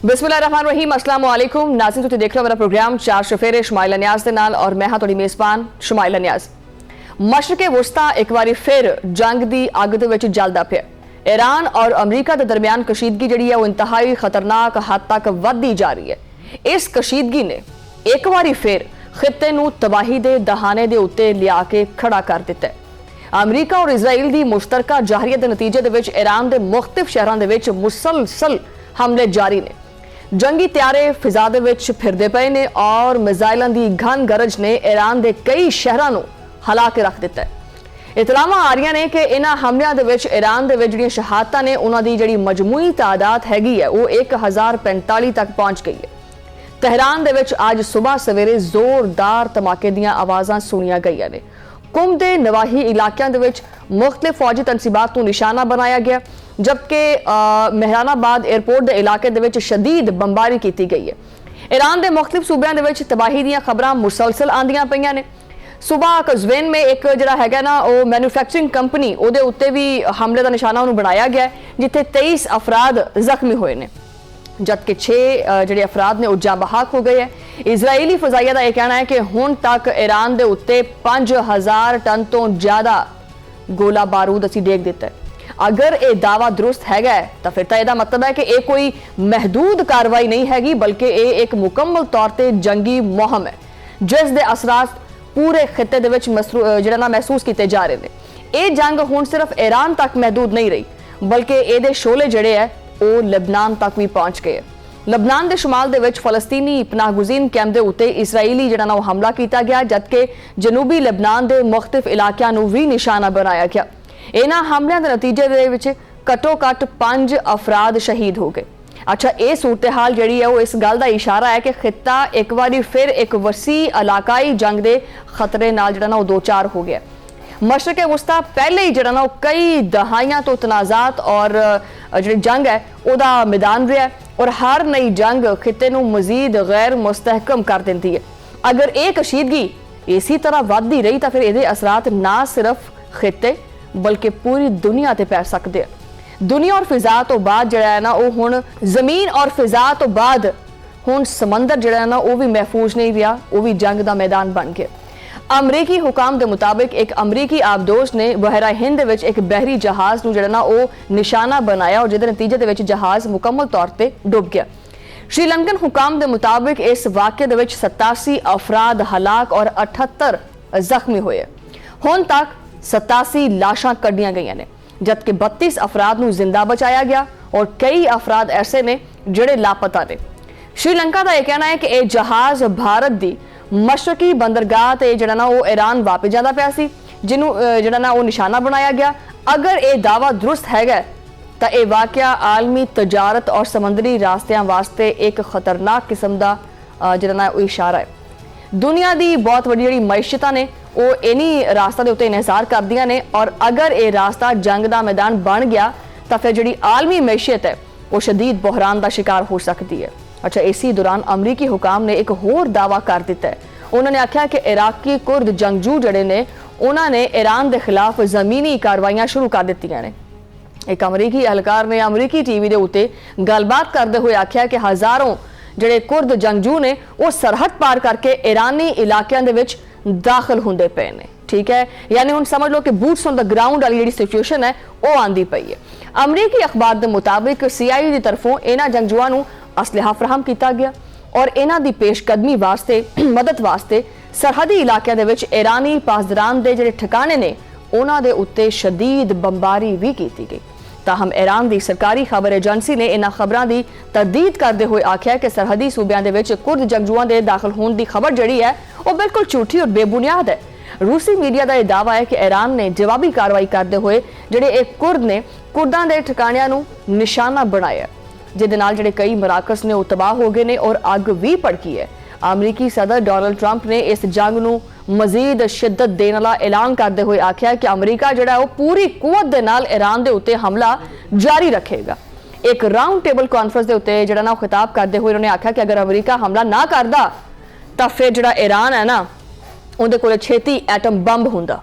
बिस्मिल्लाहिर्रहमानिर्रहीम, अस्सलाम वालेकुम नाज़रीन, तुसीं देख रहे हो मेरा प्रोग्राम चार शफेरे शमाइला नियाज़ दे नाल और मैं हाँ तुहाडी मेज़बान शमाइला नियाज़। मशरक़े वुस्ता एक बारी फिर जंग दी अग दे विच जलदा पिया। ईरान और अमरीका के दरमियान कशीदगी जिहड़ी है वो इंतहाई खतरनाक हद तक वधदी जा रही है। इस कशीदगी ने एक बारी फिर खित्ते नूं तबाही दे दहाने दे उत्ते लिया के खड़ा कर दिता है। अमरीका और इजराइल दी मुश्तरका जाहरियत दे नतीजे दे विच ईरान दे मुख्तलिफ शहरां दे विच मुसलसल हमले जारी ने। जंगी त्यारे फिजा दे विच फिरदे पए ने और मिसाइलां दी घन गरज ने ईरान दे कई शहरां नूं हिला के रख दिता है। इतलावां आ रही ने कि इन्हां हमलियां दे विच ईरान दे विच जिहड़ियां शहादतां ने उन्हां दी जिहड़ी मजमूई तादाद हैगी है वो 1045 तक पहुंच गई है। तहरान दे विच आज सुबह सवेरे जोरदार धमाके दीयां आवाज़ां सुनिया गईयां ने। कुम दे नवाही इलाकों के मुख्तलिफ फौजी तनसीबात को निशाना बनाया गया, जबकि मेहरानाबाद एयरपोर्ट के इलाके दे शदीद बंबारी की गई है। ईरान के मुख्तलिफ सूबों के तबाही दी खबरां मुसलसल आंदियां पईयां ने। सुबह कज़वीन में एक जिहड़ा हैगा ना वो मैन्युफैक्चरिंग कंपनी उहदे उत्ते भी हमले का निशाना उन्होंने बनाया गया है, जिथे 23 अफराद जख्मी हुए ने, जबकि 6 जिहड़े अफराद ने उज्जा बहाक हो गए हैं। इजरायली फजाइया का यह कहना है कि हुण तक ईरान के उत्ते 5000 टन तो ज्यादा गोला बारूद असीं देख दिता है। अगर यह दावा दुरुस्त है तो फिर तो यह मतलब है कि यह कोई महदूद कार्रवाई नहीं हैगी, बल्कि यह एक मुकम्मल तौर पर जंगी मुहिम है जिस दे असरात पूरे खिते दे विच जिहड़ा ना महसूस किए जा रहे हैं। यह जंग हुण सिर्फ ईरान तक महदूद नहीं रही, बल्कि ये शोले जिहड़े है वो लबनान तक भी पहुंच गए। लबनान के शुमाल दे विच फलस्तीनी पनाहगुजीन कैंप के उत्ते इसराइली जिहड़ा ना हमला किया गया, जबकि जनूबी लबनान के मुख्तलिफ इलाकों नूं भी निशाना बनाया गया। इन्हां हमलियां दे नतीजे दे विच घट्टो घट्ट 5 अफराद शहीद हो गए। अच्छा, ये सूरत हाल जिहड़ी है वो इस गल का इशारा है कि खिता एक बारी फिर एक वसी इलाकाई जंग के खतरे नाल जिहड़ा ना वो दो चार हो गया। मशरक़े वुस्ता पहले ही जिहड़ा ना कई दहाइयां तो तनाज़ात और जिहड़ी जंग है उहदा मैदान रहा है, और हर नई जंग खिते नूं मजीद गैर मुस्तहकम कर देती है। अगर ये कशीदगी इसी तरह वधदी रही तो फिर ये असरात ना सिर्फ खिते बल्कि पूरी दुनिया ते पै सकते हैं। दुनिया और फिजा तो बाद जिहड़ा है ना वो हुण जमीन और फिजा तो बाद हुण समंदर जिहड़ा है ना वो भी महफूज नहीं रहा, वो भी जंग का मैदान बन गया। अमरीकी हुकाम के मुताबिक एक अमरीकी आबदोश ने बहरा हिंद विच एक बहरी जहाज नूं जिहड़ा ना वो निशाना बनाया और जिहदे नतीजे दे विच जहाज मुकम्मल तौर पर डुब गया। श्रीलंकन हुकाम के मुताबिक इस वाक़े दे विच 87 अफराद हलाक और 78 जख्मी हुए। हुण तक 87 लाशां कड्डियां गईयां ने, जबकि 32 अफराद नूं जिंदा बचाया गया और कई अफराद ऐसे ने जिहड़े लापता ने। श्रीलंका का यह कहना है कि यह जहाज भारत की मशरकी बंदरगाह ते जिहड़ा ना वो ईरान वापस जाता पिया सी, जिन्हों जिहड़ा ना वो निशाना बनाया गया। अगर ये दावा दुरुस्त है तो यह वाकया आलमी तजारत और समंदरी रास्तियां वास्ते एक खतरनाक किस्म का जिहड़ा ना इशारा है। दुनिया की बहुत वड्डी जिहड़ी मैशतां ने वो इन्हीं रास्ता के उत्ते इन्हिसार करदियां ने, और अगर ये रास्ता जंग का मैदान बन गया तो फिर जिहड़ी आलमी मैशियत है वो शदीद बहरान का शिकार हो सकती है। अच्छा, इसी दौरान अमरीकी हुकाम ने एक होर दावा कर दिता है। उन्होंने आख्या कि इराकी कुर्द जंगजू जड़े ने उन्होंने ईरान के खिलाफ जमीनी कार्रवाइयां शुरू कर दित्तियां ने। एक अमरीकी एहलकार ने अमरीकी टीवी के उत्ते गलबात करते हुए आख्या कि हज़ारों जिहड़े कुर्द जंगजू ने वो सरहद पार करके ईरानी इलाकों के विच दाखिल होंदे पे ने। ठीक है, यानी हुण समझ लो कि बूट्स ऑन द ग्राउंड वाली जिहड़ी सिचुएशन है वो आंदी पई है। अमरीकी अखबार के मुताबिक CIA की तरफों इन्हां जंगजुआं नूं असलहा फराहम किया गया और इन्हां दी पेशकदमी वास्ते मदद वास्ते सरहदी इलाकों के विच ईरानी पासदारान दे जिहड़े ठिकाने ने उन्हां दे उत्ते शदीद बंबारी भी की गई। ताहम ईरान की सरकारी खबर एजेंसी ने इन्हां खबरां की तरदीद करते हुए आख्या कि सरहदी सूबों के विच कुर्द जंगजुआं के दाखिल होने की खबर जिहड़ी है वो बिल्कुल झूठी और बेबुनियाद है। रूसी मीडिया का यह दावा है कि ईरान ने जवाबी कार्रवाई करते हुए जिहड़े एक कुर्द ने कुर्दां दे ठिकाणियां नूं निशाना बनाया, जिहदे नाल जिहड़े कई मराकज़ ने वो तबाह हो गए ने और अग भी भड़की है। अमरीकी सदर डोनाल्ड ट्रंप ने इस जंग नूं मजीद शिद्दत देने वाला ऐलान करते हुए आख्या कि अमरीका जिहड़ा वो पूरी कुवत दे नाल ईरान दे उत्ते हमला जारी रखेगा। एक राउंड टेबल कॉन्फ्रेंस के उत्ते जिहड़ा ना खिताब करते हुए उन्होंने आख्या कि अगर अमरीका हमला ना करता तो फिर जिहड़ा ईरान है ना उहदे कोल छेती एटम बंब हुंदा।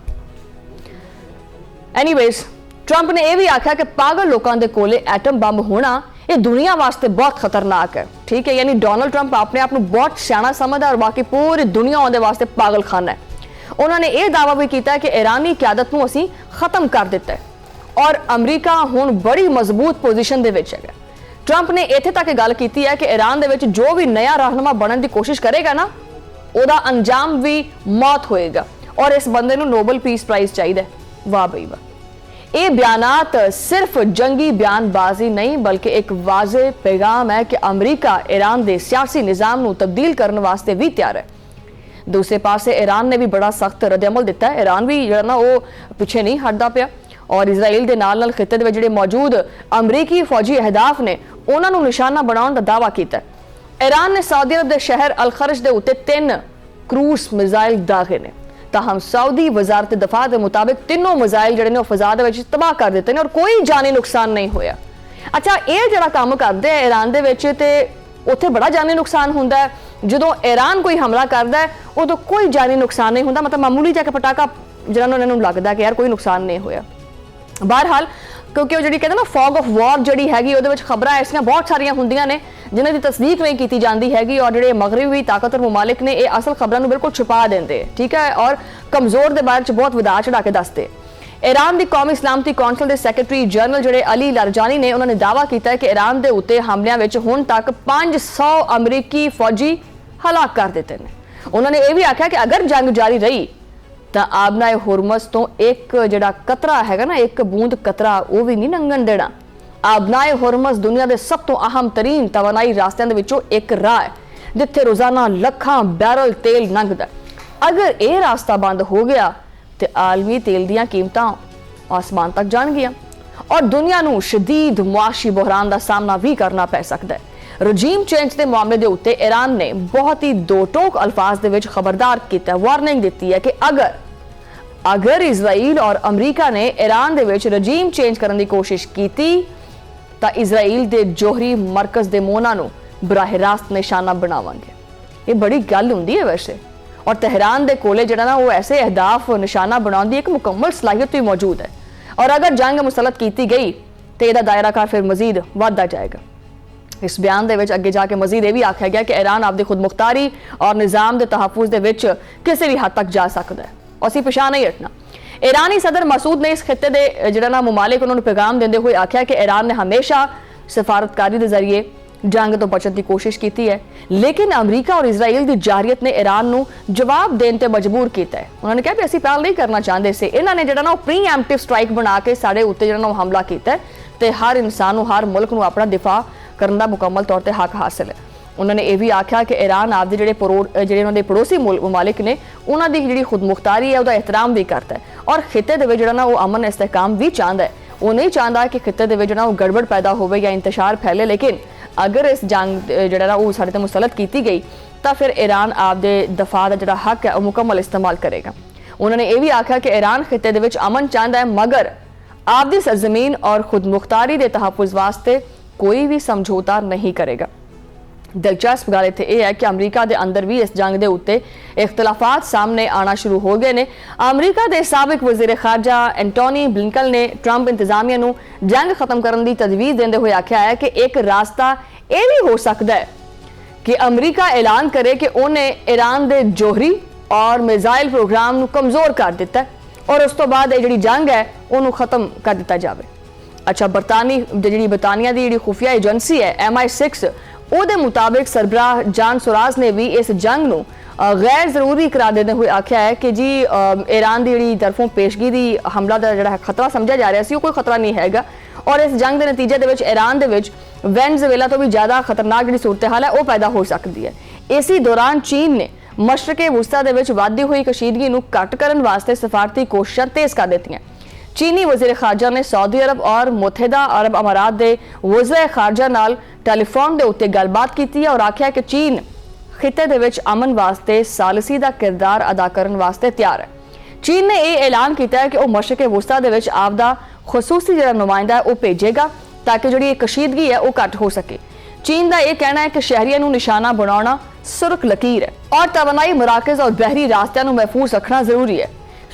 एनीवेज, ट्रंप ने यह भी आख्या कि पागल लोगों के कोले एटम बंब होना ਇਹ ਦੁਨੀਆ ਵਾਸਤੇ ਬਹੁਤ ਖਤਰਨਾਕ ਹੈ। ਠੀਕ ਹੈ, ਯਾਨੀ ਡੋਨਲਡ ਟਰੰਪ ਆਪਣੇ ਆਪ ਨੂੰ ਬਹੁਤ ਸਿਆਣਾ ਸਮਝਦਾ ਔਰ ਬਾਕੀ ਪੂਰੀ ਦੁਨੀਆ ਉਹਦੇ ਵਾਸਤੇ ਪਾਗਲਖਾਨਾ ਹੈ। ਉਹਨਾਂ ਨੇ ਇਹ ਦਾਅਵਾ ਵੀ ਕੀਤਾ ਹੈ ਕਿ ਇਰਾਨੀ ਕਿਆਦਤ ਨੂੰ ਅਸੀਂ ਖਤਮ ਕਰ ਦਿੱਤਾ ਹੈ ਔਰ ਅਮਰੀਕਾ ਹੁਣ ਬੜੀ ਮਜ਼ਬੂਤ ਪੋਜੀਸ਼ਨ ਦੇ ਵਿੱਚ ਹੈਗਾ। ਟਰੰਪ ਨੇ ਇੱਥੇ ਤੱਕ ਗੱਲ ਕੀਤੀ ਹੈ ਕਿ ਈਰਾਨ ਦੇ ਵਿੱਚ ਜੋ ਵੀ ਨया ਰਹਿਨੁਮਾ ਬਣਨ ਦੀ ਕੋਸ਼ਿਸ਼ ਕਰੇਗਾ ਨਾ, ਉਹਦਾ ਅੰਜਾਮ ਵੀ ਮੌਤ ਹੋਏਗਾ ਔਰ ਇਸ ਬੰਦੇ ਨੂੰ ਨੋਬਲ ਪੀਸ ਪ੍ਰਾਈਜ਼ ਚਾਹੀਦਾ। ਵਾਹ ਬਈ ਵਾਹ। ਇਹ ਬਿਆਨਾਤ ਸਿਰਫ ਜੰਗੀ ਬਿਆਨਬਾਜ਼ੀ ਨਹੀਂ ਬਲਕਿ ਇੱਕ ਵਾਜ਼ਿਹ ਪੈਗਾਮ ਹੈ ਕਿ ਅਮਰੀਕਾ ਈਰਾਨ ਦੇ ਸਿਆਸੀ ਨਿਜ਼ਾਮ ਨੂੰ ਤਬਦੀਲ ਕਰਨ ਵਾਸਤੇ ਵੀ ਤਿਆਰ ਹੈ। ਦੂਸਰੇ ਪਾਸੇ ਈਰਾਨ ਨੇ ਵੀ ਬੜਾ ਸਖਤ ਰੱਦ-ਅਮਲ ਦਿੱਤਾ ਹੈ। ਈਰਾਨ ਵੀ ਜਿਹੜਾ ਨਾ ਉਹ ਪਿੱਛੇ ਨਹੀਂ ਹਟਦਾ ਪਿਆ ਔਰ ਇਜ਼ਰਾਈਲ ਦੇ ਨਾਲ ਖਿੱਤੇ ਦੇ ਵਿੱਚ ਜਿਹੜੇ ਮੌਜੂਦ ਅਮਰੀਕੀ ਫੌਜੀ ਅਹਿਦਾਫ ਨੇ ਉਹਨਾਂ ਨੂੰ ਨਿਸ਼ਾਨਾ ਬਣਾਉਣ ਦਾ ਦਾਅਵਾ ਕੀਤਾ। ਈਰਾਨ ਨੇ ਸਾਊਦੀ ਅਰਬ ਦੇ ਸ਼ਹਿਰ ਅਲ-ਖਰਜ ਦੇ ਉੱਤੇ 3 ਕਰੂਜ਼ ਮਿਜ਼ਾਈਲ ਦਾਗੇ ਨੇ। ਤਾਹਮ ਸਾਊਦੀ ਵਜ਼ਾਰਤ ਦਫਾ ਦੇ ਮੁਤਾਬਿਕ ਤਿੰਨੋਂ ਮਿਜ਼ਾਈਲ ਜਿਹੜੇ ਨੇ ਉਹ ਫਜ਼ਾ ਦੇ ਵਿੱਚ ਤਬਾਹ ਕਰ ਦਿੱਤੇ ਨੇ ਔਰ ਕੋਈ ਜਾਨੀ ਨੁਕਸਾਨ ਨਹੀਂ ਹੋਇਆ। ਅੱਛਾ, ਇਹ ਜਿਹੜਾ ਕੰਮ ਕਰਦੇ ਆ ਈਰਾਨ ਦੇ ਵਿੱਚ ਤੇ ਉੱਥੇ ਬੜਾ ਜਾਨੀ ਨੁਕਸਾਨ ਹੁੰਦਾ ਹੈ। ਜਦੋਂ ਈਰਾਨ ਕੋਈ ਹਮਲਾ ਕਰਦਾ ਹੈ ਉਦੋਂ ਕੋਈ ਜਾਨੀ ਨੁਕਸਾਨ ਨਹੀਂ ਹੁੰਦਾ, ਮਤਲਬ ਮਾਮੂਲੀ ਜਿਹਾ ਪਟਾਕਾ ਜਿਹੜਾ ਉਹਨਾਂ ਨੂੰ ਲੱਗਦਾ ਕਿ ਯਾਰ ਕੋਈ ਨੁਕਸਾਨ ਨਹੀਂ ਹੋਇਆ। ਬਹਰਹਾਲ ਕਿਉਂਕਿ ਉਹ ਜਿਹੜੀ ਕਹਿੰਦੇ ਨਾ ਫੌਗ ਆਫ ਵਾਰ ਜਿਹੜੀ ਹੈਗੀ ਉਹਦੇ ਵਿੱਚ ਖਬਰਾਂ ਐਸੀਆਂ ਬਹੁਤ ਸਾਰੀਆਂ ਹੁੰਦੀਆਂ ਨੇ ਜਿਨ੍ਹਾਂ ਦੀ ਤਸਦੀਕ ਨਹੀਂ ਕੀਤੀ ਜਾਂਦੀ ਹੈਗੀ ਔਰ ਜਿਹੜੇ ਮਗਰਬੀ ਤਾਕਤਵਰ ਮੁਮਾਲਿਕ ਨੇ ਇਹ ਅਸਲ ਖਬਰਾਂ ਨੂੰ ਬਿਲਕੁਲ ਛੁਪਾ ਦਿੰਦੇ, ਠੀਕ ਹੈ, ਔਰ ਕਮਜ਼ੋਰ ਦੇ ਬਾਰੇ ਚ ਬਹੁਤ ਵਧਾ ਚੜਾ ਕੇ ਦੱਸਦੇ। ਈਰਾਨ ਦੀ ਕੌਮੀ ਸਲਾਮਤੀ ਕੌਂਸਲ ਦੇ ਸੈਕਟਰੀ ਜਨਰਲ ਜਿਹੜੇ ਅਲੀ ਲਾਰਜਾਨੀ ਨੇ ਉਹਨਾਂ ਨੇ ਦਾਅਵਾ ਕੀਤਾ ਹੈ ਕਿ ਈਰਾਨ ਦੇ ਉੱਤੇ ਹਮਲਿਆਂ ਵਿੱਚ ਹੁਣ ਤੱਕ 500 ਅਮਰੀਕੀ ਫੌਜੀ ਹਲਾਕ ਕਰ ਦਿੱਤੇ ਨੇ। ਉਹਨਾਂ ਨੇ ਇਹ ਵੀ ਆਖਿਆ ਕਿ ਅਗਰ ਜੰਗ ਜਾਰੀ ਰਹੀ ਤਾਂ ਆਬਨਾਏ ਹੁਰਮਜ਼ ਤੋਂ ਇੱਕ ਜਿਹੜਾ ਕਤਰਾ ਹੈਗਾ ਨਾ, ਇੱਕ ਬੂੰਦ ਕਤਰਾ ਉਹ ਵੀ ਨਹੀਂ ਲੰਘਣ ਦੇਣਾ। ਆਬਨਾਏ ਹੁਰਮਜ਼ ਦੁਨੀਆ ਦੇ ਸਭ ਤੋਂ ਅਹਿਮ ਤਰੀਨ ਤਵਾਨਾਈ ਰਾਸਤਿਆਂ ਦੇ ਵਿੱਚੋਂ ਇੱਕ ਰਾਹ ਹੈ ਜਿੱਥੇ ਰੋਜ਼ਾਨਾ ਲੱਖਾਂ ਬੈਰਲ ਤੇਲ ਲੰਘਦਾ। ਅਗਰ ਇਹ ਰਾਸਤਾ ਬੰਦ ਹੋ ਗਿਆ ਤੇ ਆਲਮੀ ਤੇਲ ਦੀਆਂ ਕੀਮਤਾਂ ਆਸਮਾਨ ਤੱਕ ਜਾਣਗੀਆਂ ਔਰ ਦੁਨੀਆ ਨੂੰ ਸ਼ਦੀਦ ਮੁਆਸ਼ੀ ਬੁਹਰਾਨ ਦਾ ਸਾਹਮਣਾ ਵੀ ਕਰਨਾ ਪੈ ਸਕਦਾ ਹੈ। ਰਜੀਮ ਚੇਂਜ ਦੇ ਮਾਮਲੇ ਦੇ ਉੱਤੇ ਈਰਾਨ ਨੇ ਬਹੁਤ ਹੀ ਦੋ ਟੋਕ ਅਲਫਾਜ਼ ਦੇ ਵਿੱਚ ਖਬਰਦਾਰ ਕੀਤਾ, ਵਾਰਨਿੰਗ ਦਿੱਤੀ ਹੈ ਕਿ ਅਗਰ ਇਜ਼ਰਾਈਲ ਔਰ ਅਮਰੀਕਾ ਨੇ ਈਰਾਨ ਦੇ ਵਿੱਚ ਰਜੀਮ ਚੇਂਜ ਕਰਨ ਦੀ ਕੋਸ਼ਿਸ਼ ਕੀਤੀ ਤਾਂ ਇਜ਼ਰਾਈਲ ਦੇ ਜੋਹਰੀ ਮਰਕਜ਼ ਦੇ ਮੋਨਾ ਨੂੰ ਬਰਾਹ ਰਾਸਤ ਨਿਸ਼ਾਨਾ ਬਣਾਵਾਂਗੇ। ਇਹ ਬੜੀ ਗੱਲ ਹੁੰਦੀ ਹੈ ਵੈਸੇ, ਔਰ ਤਹਿਰਾਨ ਦੇ ਕੋਲੇ ਜਿਹੜਾ ਨਾ ਉਹ ਐਸੇ ਅਹਿਦਾਫ ਨਿਸ਼ਾਨਾ ਬਣਾਉਣ ਦੀ ਇੱਕ ਮੁਕੰਮਲ ਸਲਾਹੀਅਤ ਵੀ ਮੌਜੂਦ ਹੈ ਔਰ ਅਗਰ ਜੰਗ ਮੁਸਲਤ ਕੀਤੀ ਗਈ ਤੇ ਇਹਦਾ ਦਾਇਰਾ ਕਾਰ ਫਿਰ ਮਜ਼ੀਦ ਵਧਦਾ ਜਾਏਗਾ। ਇਸ ਬਿਆਨ ਦੇ ਵਿੱਚ ਅੱਗੇ ਜਾ ਕੇ ਮਜ਼ੀਦ ਇਹ ਵੀ ਆਖਿਆ ਗਿਆ ਕਿ ਈਰਾਨ ਆਪਦੀ ਖੁਦਮੁਖਤਾਰੀ ਔਰ ਨਿਜ਼ਾਮ ਦੇ ਤਹਫੁਜ਼ ਦੇ ਵਿੱਚ ਕਿਸੇ ਵੀ ਹੱਦ ਤੱਕ ਜਾ ਸਕਦਾ ਹੈ ਔਰ ਅਸੀਂ ਪਿਛਾ ਨਹੀਂ ਹਟਣਾ। ਈਰਾਨੀ ਸਦਰ ਮਸੂਦ ਨੇ ਇਸ ਖਿੱਤੇ ਦੇ ਜਿਹੜਾ ਨਾ ਮੁਮਾਲਿਕ ਉਹਨਾਂ ਨੂੰ ਪੈਗਾਮ ਦਿੰਦੇ ਹੋਏ ਆਖਿਆ ਕਿ ਈਰਾਨ ਨੇ ਹਮੇਸ਼ਾ ਸਫਾਰਤਕਾਰੀ ਦੇ ਜ਼ਰੀਏ ਜੰਗ ਤੋਂ ਬਚਣ ਦੀ ਕੋਸ਼ਿਸ਼ ਕੀਤੀ ਹੈ ਲੇਕਿਨ ਅਮਰੀਕਾ ਔਰ ਇਜ਼ਰਾਈਲ ਦੀ ਜਾਰੀਅਤ ਨੇ ਈਰਾਨ ਨੂੰ ਜਵਾਬ ਦੇਣ ਤੇ ਮਜਬੂਰ ਕੀਤਾ ਹੈ। ਉਹਨਾਂ ਨੇ ਕਿਹਾ ਕਿ ਅਸੀਂ ਪਹਿਲ ਨਹੀਂ ਕਰਨਾ ਚਾਹੁੰਦੇ ਸੀ, ਇਹਨਾਂ ਨੇ ਜਿਹੜਾ ਨਾ ਉਹ ਪ੍ਰੀਐਮਪਟਿਵ ਸਟ੍ਰਾਈਕ ਬਣਾ ਕੇ ਸਾਡੇ ਉੱਤੇ ਜਿਹੜਾ ਨਾ ਉਹ ਹਮਲਾ ਕੀਤਾ ਤੇ ਹਰ ਇਨਸਾਨ ਨੂੰ ਹਰ ਮੁਲਕ ਨੂੰ ਆਪਣਾ ਦਿਫਾ ਕਰਨ ਦਾ ਮੁਕੰਮਲ ਤੌਰ ਤੇ ਹੱਕ ਹਾਸਲ ਹੈ। ਉਹਨਾਂ ਨੇ ਇਹ ਵੀ ਆਖਿਆ ਕਿ ਈਰਾਨ ਆਪਦੇ ਜਿਹੜੇ ਉਹਨਾਂ ਦੇ ਪੜੋਸੀ ਮੁਮਾਲਿਕ ਨੇ ਉਹਨਾਂ ਦੀ ਜਿਹੜੀ ਖੁਦਮੁਖਤਾਰੀ ਹੈ ਉਹਦਾ ਇਹਤਰਾਮ ਵੀ ਕਰਦਾ ਹੈ ਔਰ ਖਿੱਤੇ ਦੇ ਵਿੱਚ ਜਿਹੜਾ ਨਾ ਉਹ ਅਮਨ ਇਸਤਹਿਕਾਮ ਵੀ ਚਾਹੁੰਦਾ ਹੈ। ਉਹ ਨਹੀਂ ਚਾਹੁੰਦਾ ਕਿ ਖਿੱਤੇ ਦੇ ਵਿੱਚ ਜਿਹੜਾ ਉਹ ਗੜਬੜ ਪੈਦਾ ਹੋਵੇ ਜਾਂ ਇੰਤਸ਼ਾਰ ਫੈਲੇ, ਲੇਕਿਨ ਅਗਰ ਇਸ ਜੰਗ ਜਿਹੜਾ ਨਾ ਉਹ ਸਾਡੇ ਤੇ ਮੁਸਲਤ ਕੀਤੀ ਗਈ ਤਾਂ ਫਿਰ ਈਰਾਨ ਆਪਦੇ ਦਫਾ ਦਾ ਜਿਹੜਾ ਹੱਕ ਹੈ ਉਹ ਮੁਕੰਮਲ ਇਸਤੇਮਾਲ ਕਰੇਗਾ। ਉਹਨਾਂ ਨੇ ਇਹ ਵੀ ਆਖਿਆ ਕਿ ਈਰਾਨ ਖਿੱਤੇ ਦੇ ਵਿੱਚ ਅਮਨ ਚਾਹੁੰਦਾ ਹੈ ਮਗਰ ਆਪਦੀ ਸਰਜ਼ਮੀਨ ਔਰ ਖੁਦਮੁਖਤਾਰੀ ਦੇ ਤਹਫੁਜ਼ ਵਾਸਤੇ ਕੋਈ ਵੀ ਸਮਝੌਤਾ ਨਹੀਂ ਕਰੇਗਾ। ਦਿਲਚਸਪ ਗੱਲ ਇੱਥੇ ਇਹ ਹੈ ਕਿ ਅਮਰੀਕਾ ਦੇ ਅੰਦਰ ਵੀ ਇਸ ਜੰਗ ਦੇ ਉੱਤੇ ਇਖਤਲਾਫਾਤ ਸਾਹਮਣੇ ਆਣਾ ਸ਼ੁਰੂ ਹੋ ਗਏ ਨੇ। ਅਮਰੀਕਾ ਦੇ ਸਾਬਕ ਵਜ਼ੀਰ ਖਾਰਜਾ ਐਂਟੋਨੀ ਬਲਿੰਕਨ ਨੇ ਟਰੰਪ ਇੰਤਜ਼ਾਮੀਆ ਨੂੰ ਜੰਗ ਖਤਮ ਕਰਨ ਦੀ ਤਜਵੀਜ਼ ਦਿੰਦੇ ਹੋਏ ਆਖਿਆ ਹੈ ਕਿ ਇੱਕ ਰਾਸਤਾ ਇਹ ਵੀ ਹੋ ਸਕਦਾ ਹੈ ਕਿ ਅਮਰੀਕਾ ਐਲਾਨ ਕਰੇ ਕਿ ਉਹਨੇ ਈਰਾਨ ਦੇ ਜੋਹਰੀ ਔਰ ਮਿਜ਼ਾਈਲ ਪ੍ਰੋਗਰਾਮ ਨੂੰ ਕਮਜ਼ੋਰ ਕਰ ਦਿੱਤਾ ਔਰ ਉਸ ਤੋਂ ਬਾਅਦ ਇਹ ਜਿਹੜੀ ਜੰਗ ਹੈ ਉਹਨੂੰ ਖਤਮ ਕਰ ਦਿੱਤਾ ਜਾਵੇ। ਅੱਛਾ, ਬਰਤਾਨੀਆ ਦੀ ਜਿਹੜੀ ਖੁਫੀਆ ਏਜੰਸੀ ਹੈ MI6 ਉਹਦੇ ਮੁਤਾਬਿਕ ਸਰਬਰਾਹ ਜਾਨ ਸੁਰਾਜ਼ ਨੇ ਵੀ ਇਸ ਜੰਗ ਨੂੰ ਗੈਰ ਜ਼ਰੂਰੀ ਕਰਾਰ ਦਿੰਦੇ ਹੋਏ ਆਖਿਆ ਹੈ ਕਿ ਜੀ ਈਰਾਨ ਦੀ ਜਿਹੜੀ ਤਰਫੋਂ ਪੇਸ਼ਗੀ ਦੀ ਹਮਲਾ ਦਾ ਜਿਹੜਾ ਖਤਰਾ ਸਮਝਿਆ ਜਾ ਰਿਹਾ ਸੀ ਉਹ ਕੋਈ ਖਤਰਾ ਨਹੀਂ ਹੈਗਾ ਔਰ ਇਸ ਜੰਗ ਦੇ ਨਤੀਜੇ ਦੇ ਵਿੱਚ ਈਰਾਨ ਦੇ ਵਿੱਚ ਵੈਨਜ਼ੁਏਲਾ ਤੋਂ ਵੀ ਜ਼ਿਆਦਾ ਖਤਰਨਾਕ ਜਿਹੜੀ ਸੂਰਤ-ਏ-ਹਾਲ ਹੈ ਉਹ ਪੈਦਾ ਹੋ ਸਕਦੀ ਹੈ। ਇਸੇ ਦੌਰਾਨ ਚੀਨ ਨੇ ਮਸ਼ਰਕੇ ਵਸਤਾ ਦੇ ਵਿੱਚ ਵਧਦੀ ਹੋਈ ਕਸ਼ੀਦਗੀ ਨੂੰ ਘੱਟ ਕਰਨ ਵਾਸਤੇ ਸਫਾਰਤੀ ਕੋਸ਼ਿਸ਼ਾਂ ਤੇਜ਼ ਕਰ ਦਿੱਤੀਆਂ। ਚੀਨੀ ਵਜ਼ੀਰ ਖਾਰਜਾ ਨੇ ਸਾਊਦੀ ਅਰਬ ਔਰ ਮੁਤਹਿਦਾ ਅਰਬ ਅਮਾਰਾਤ ਦੇ ਵਜ਼ੀਰ ਖਾਰਜਾ ਨਾਲ ਟੈਲੀਫੋਨ ਦੇ ਉੱਤੇ ਗੱਲਬਾਤ ਕੀਤੀ ਹੈ ਔਰ ਆਖਿਆ ਕਿ ਚੀਨ ਖਿੱਤੇ ਦੇ ਵਿੱਚ ਅਮਨ ਵਾਸਤੇ ਸਾਲਸੀ ਦਾ ਕਿਰਦਾਰ ਅਦਾ ਕਰਨ ਵਾਸਤੇ ਤਿਆਰ ਹੈ। ਚੀਨ ਨੇ ਇਹ ਐਲਾਨ ਕੀਤਾ ਹੈ ਕਿ ਉਹ ਮਸ਼ਰਕੇ ਵਸਤਾ ਦੇ ਵਿੱਚ ਆਪਦਾ ਖਸੂਸੀ ਜਿਹੜਾ ਨੁਮਾਇੰਦਾ ਹੈ ਉਹ ਭੇਜੇਗਾ ਤਾਂ ਕਿ ਜਿਹੜੀ ਕਸ਼ੀਦਗੀ ਹੈ ਉਹ ਘੱਟ ਹੋ ਸਕੇ। ਚੀਨ ਦਾ ਇਹ ਕਹਿਣਾ ਹੈ ਕਿ ਸ਼ਹਿਰੀਆਂ ਨੂੰ ਨਿਸ਼ਾਨਾ ਬਣਾਉਣਾ ਸੁਰਖ ਲਕੀਰ ਹੈ ਔਰ ਤਵਾਨਾਈ ਮਰਾਕਜ਼ ਔਰ ਬਹਿਰੀ ਰਾਸਤਿਆਂ ਨੂੰ ਮਹਿਫੂਜ਼ ਰੱਖਣਾ ਜ਼ਰੂਰੀ ਹੈ।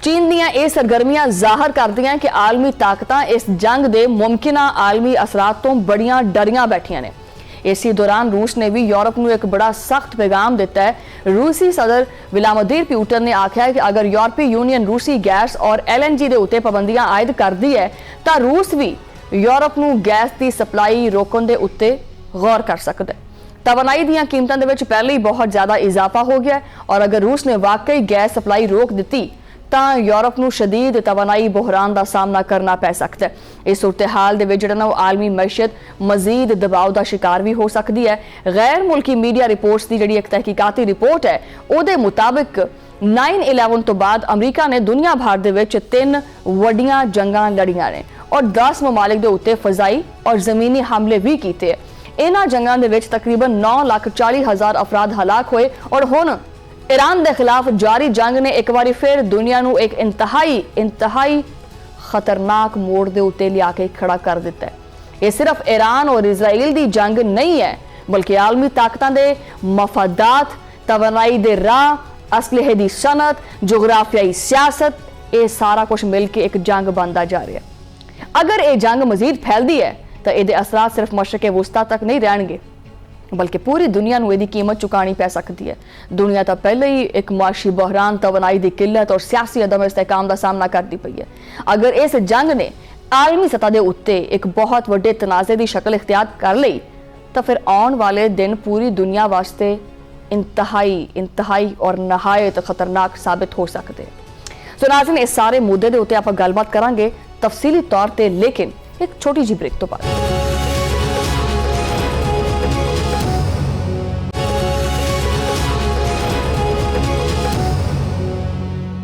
चीन दीयां ਇਹ ਸਰਗਰਮੀਆਂ ਜ਼ਾਹਰ ਕਰਦੀਆਂ ਕਿ ਆਲਮੀ ਤਾਕਤਾਂ ਇਸ ਜੰਗ ਦੇ ਮੁਮਕਿਨਾ ਆਲਮੀ ਅਸਰਾਤ ਤੋਂ ਬੜੀਆਂ ਡਰੀਆਂ ਬੈਠੀਆਂ ਨੇ। इसी दौरान रूस ने भी यूरोप को एक बड़ा सख्त पैगाम दिता है। रूसी सदर व्लादिमीर पुतिन ने आख्या है कि अगर यूरोपीय यूनियन रूसी गैस और LNG के उत्ते पाबंदियां आयद करती है तो रूस भी यूरोप को गैस की सप्लाई रोकने के उत्ते गौर कर सकता है। तवानाई दी कीमतों के पहले ही बहुत ज़्यादा इजाफा हो गया और अगर रूस ने वाकई गैस सप्लाई रोक दी तो यूरोप को शदीद तवानाई बहरान का सामना करना पै सकता है। इस सूरत हाल के आलमी मैशियत मजीद दबाव का शिकार भी हो सकती है। गैर मुल्की मीडिया रिपोर्ट्स की जी एक तहकीकाती रिपोर्ट है उसके मुताबिक 9/11 तो बाद अमरीका ने दुनिया भर के 3 वड्डियां जंगां लड़ियां ने और 10 ममालिक के उत्ते फजाई और जमीनी हमले भी किए। इन्हां जंगां दे विच तकरीबन 9,40,000 अफराद हलाक होए और हुण ईरान के खिलाफ जारी जंग ने एक बार फिर दुनिया को एक इंतहाई खतरनाक मोड़ के उत्ते लिया के खड़ा कर दिता है। ये सिर्फ ईरान और इजराइल की जंग नहीं है बल्कि आलमी ताकतों के मफादात, तवानाई के राह, असलहे की सनत, जोग्राफियाई सियासत, ये सारा कुछ मिलकर एक जंग बनता जा रहा है। अगर ये जंग मजीद फैलती है तो ये असरात सिर्फ मशरक़ वुस्ता तक नहीं रहेंगे बल्कि पूरी दुनिया को इसकी कीमत चुकानी पै सकती है। दुनिया तो पहले ही एक माशी बहरान, तवानाई की किल्लत और सियासी अदम इस्तेहकाम का सामना करती पई है। अगर इस जंग ने आलमी सतह के उत्ते एक बहुत बड़े तनाजे की शक्ल इख्तियार कर ली तो फिर आने वाले दिन पूरी दुनिया वास्ते इंतहाई और नहायत खतरनाक साबित हो सकते हैं। सो नाज़रीन, इस सारे मुद्दे के उत्ते आपां गलबात करांगे तफसीली तौर पर, लेकिन एक छोटी जी ब्रेक तो बाद।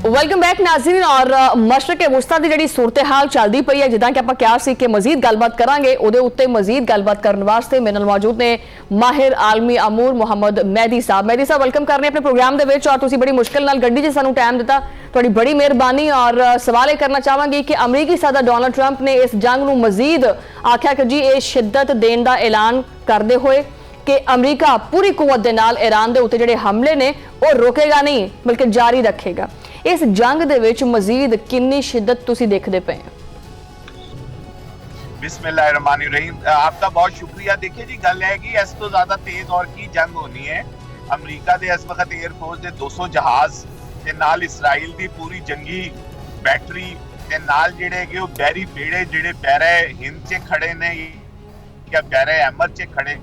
वेलकम बैक नाज़रीन। और मशरक़ वुस्ता की जी सूरत हाल चलती पई है जिदा कि आप क्या सी कि मजीद गलबात करांगे उहदे उत्ते मजीद गलबात करने वास्ते मेरे नाल मौजूद ने माहिर आलमी अमूर मोहम्मद मेहदी साहब। मेहदी साहब, वेलकम करने अपने प्रोग्राम के विच और तुसीं बड़ी मुश्किल नाल गड्डी 'च सानूं टाइम दिता, तुहाडी बड़ी मेहरबानी। और सवाल यह करना चाहांगी कि अमरीकी सदर डोनाल्ड ट्रंप ने इस जंग नूं मजीद आख्या कि जी ये शिद्दत देने का ऐलान करते हुए कि अमरीका पूरी कुवत दे नाल ईरान के उत्ते जिहड़े हमले ने वो रोकेगा नहीं बल्कि जारी रखेगा। इस जंग दे विच मजीद कितनी शिद्दत तुसी देखते पे हैं? बिस्मिल्लाहिर्रहमानिर्रहीम, आपका बहुत शुक्रिया। देखिए जी, गल है कि इस तो ज्यादा तेज और की जंग होनी है। अमरीका दे इस वक्त एयरफोर्स दे 200 जहाज ते नाल इसराइल दी पूरी जंगी बैटरी ते नाल जिहड़े कि वो बहरी बेड़े जिहड़े पैरे हिंद च खड़े ने या पैरे अहमद च खड़े,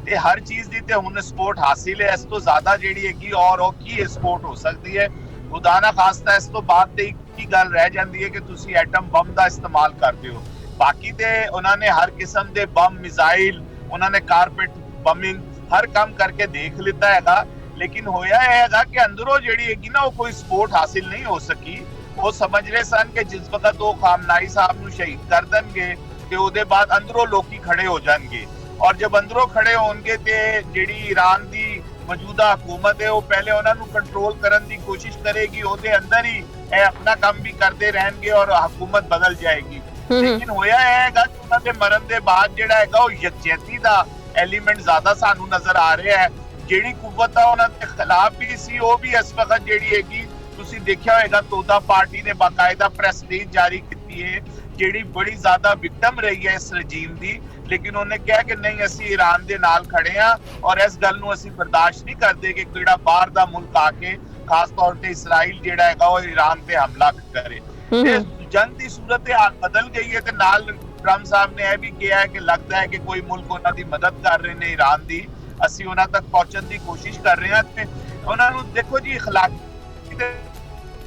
ते हर चीज दी ते हुण सपोर्ट हासिल है। इस तो ज्यादा जिहड़ी हैगी और की सपोर्ट हो सकती है। खुदा ना खास्ता इस तो बाद की गल रह जाती है कि तुसी एटम बम का इस्तेमाल करते हो। बाकी ते उन्होंने हर किस्म के बम, मिसाइल, उन्होंने कारपेट बमिंग हर काम करके देख लिता है, लेकिन होया है कि अंदरों जिहड़ी हैगी ना वो कोई सपोर्ट हासिल नहीं हो सकी। वो समझ रहे सन कि जिस वक्त वो खामनाई साहब नूं शहीद कर देंगे ते उहदे बाद अंदरों लोग खड़े हो जाएंगे और जब अंदरों खड़े होंगे ते जिहड़ी ईरान की मौजूदा हुकूमत है वो पहले उन्होंने कंट्रोल करने की कोशिश करेगी, उसके अंदर ही अपना काम भी करते रहेंगे और हुकूमत बदल जाएगी। लेकिन होया है कि उन्होंने मरण के बाद जिहड़ा हैगा वो यकजहती दा एलीमेंट ज्यादा सानू नजर आ रहा है। जिहड़ी कुव्वत है उन्होंने खिलाफ भी सी, वो भी इस वक्त जिहड़ी हैगी तुसी देखिया होगा तोता पार्टी ने बाकायदा प्रेस रिलीज जारी की है जिहड़ी बड़ी ज्यादा विक्टिम रही है इस रजीम दी, लेकिन उन्हें कहा कि नहीं असी ईरान दे नाल खड़े हैं और इस गल नूं असी बर्दाश्त नहीं करते कि कोई बाहर दा मुल्क आके खास तौर पे इसराइल जिहड़ा हैगा वो ईरान पे हमला करे। जंग की सूरत बदल गई है ते नाल ट्रंप साहब ने यह भी कहा है कि लगता है कि कोई मुल्क उन्हां दी मदद कर रहे ने ईरान दी, असी उन्हां तक पहुंचने की कोशिश कर रहे हैं। ते उन्हां नूं देखो जी इखलाकी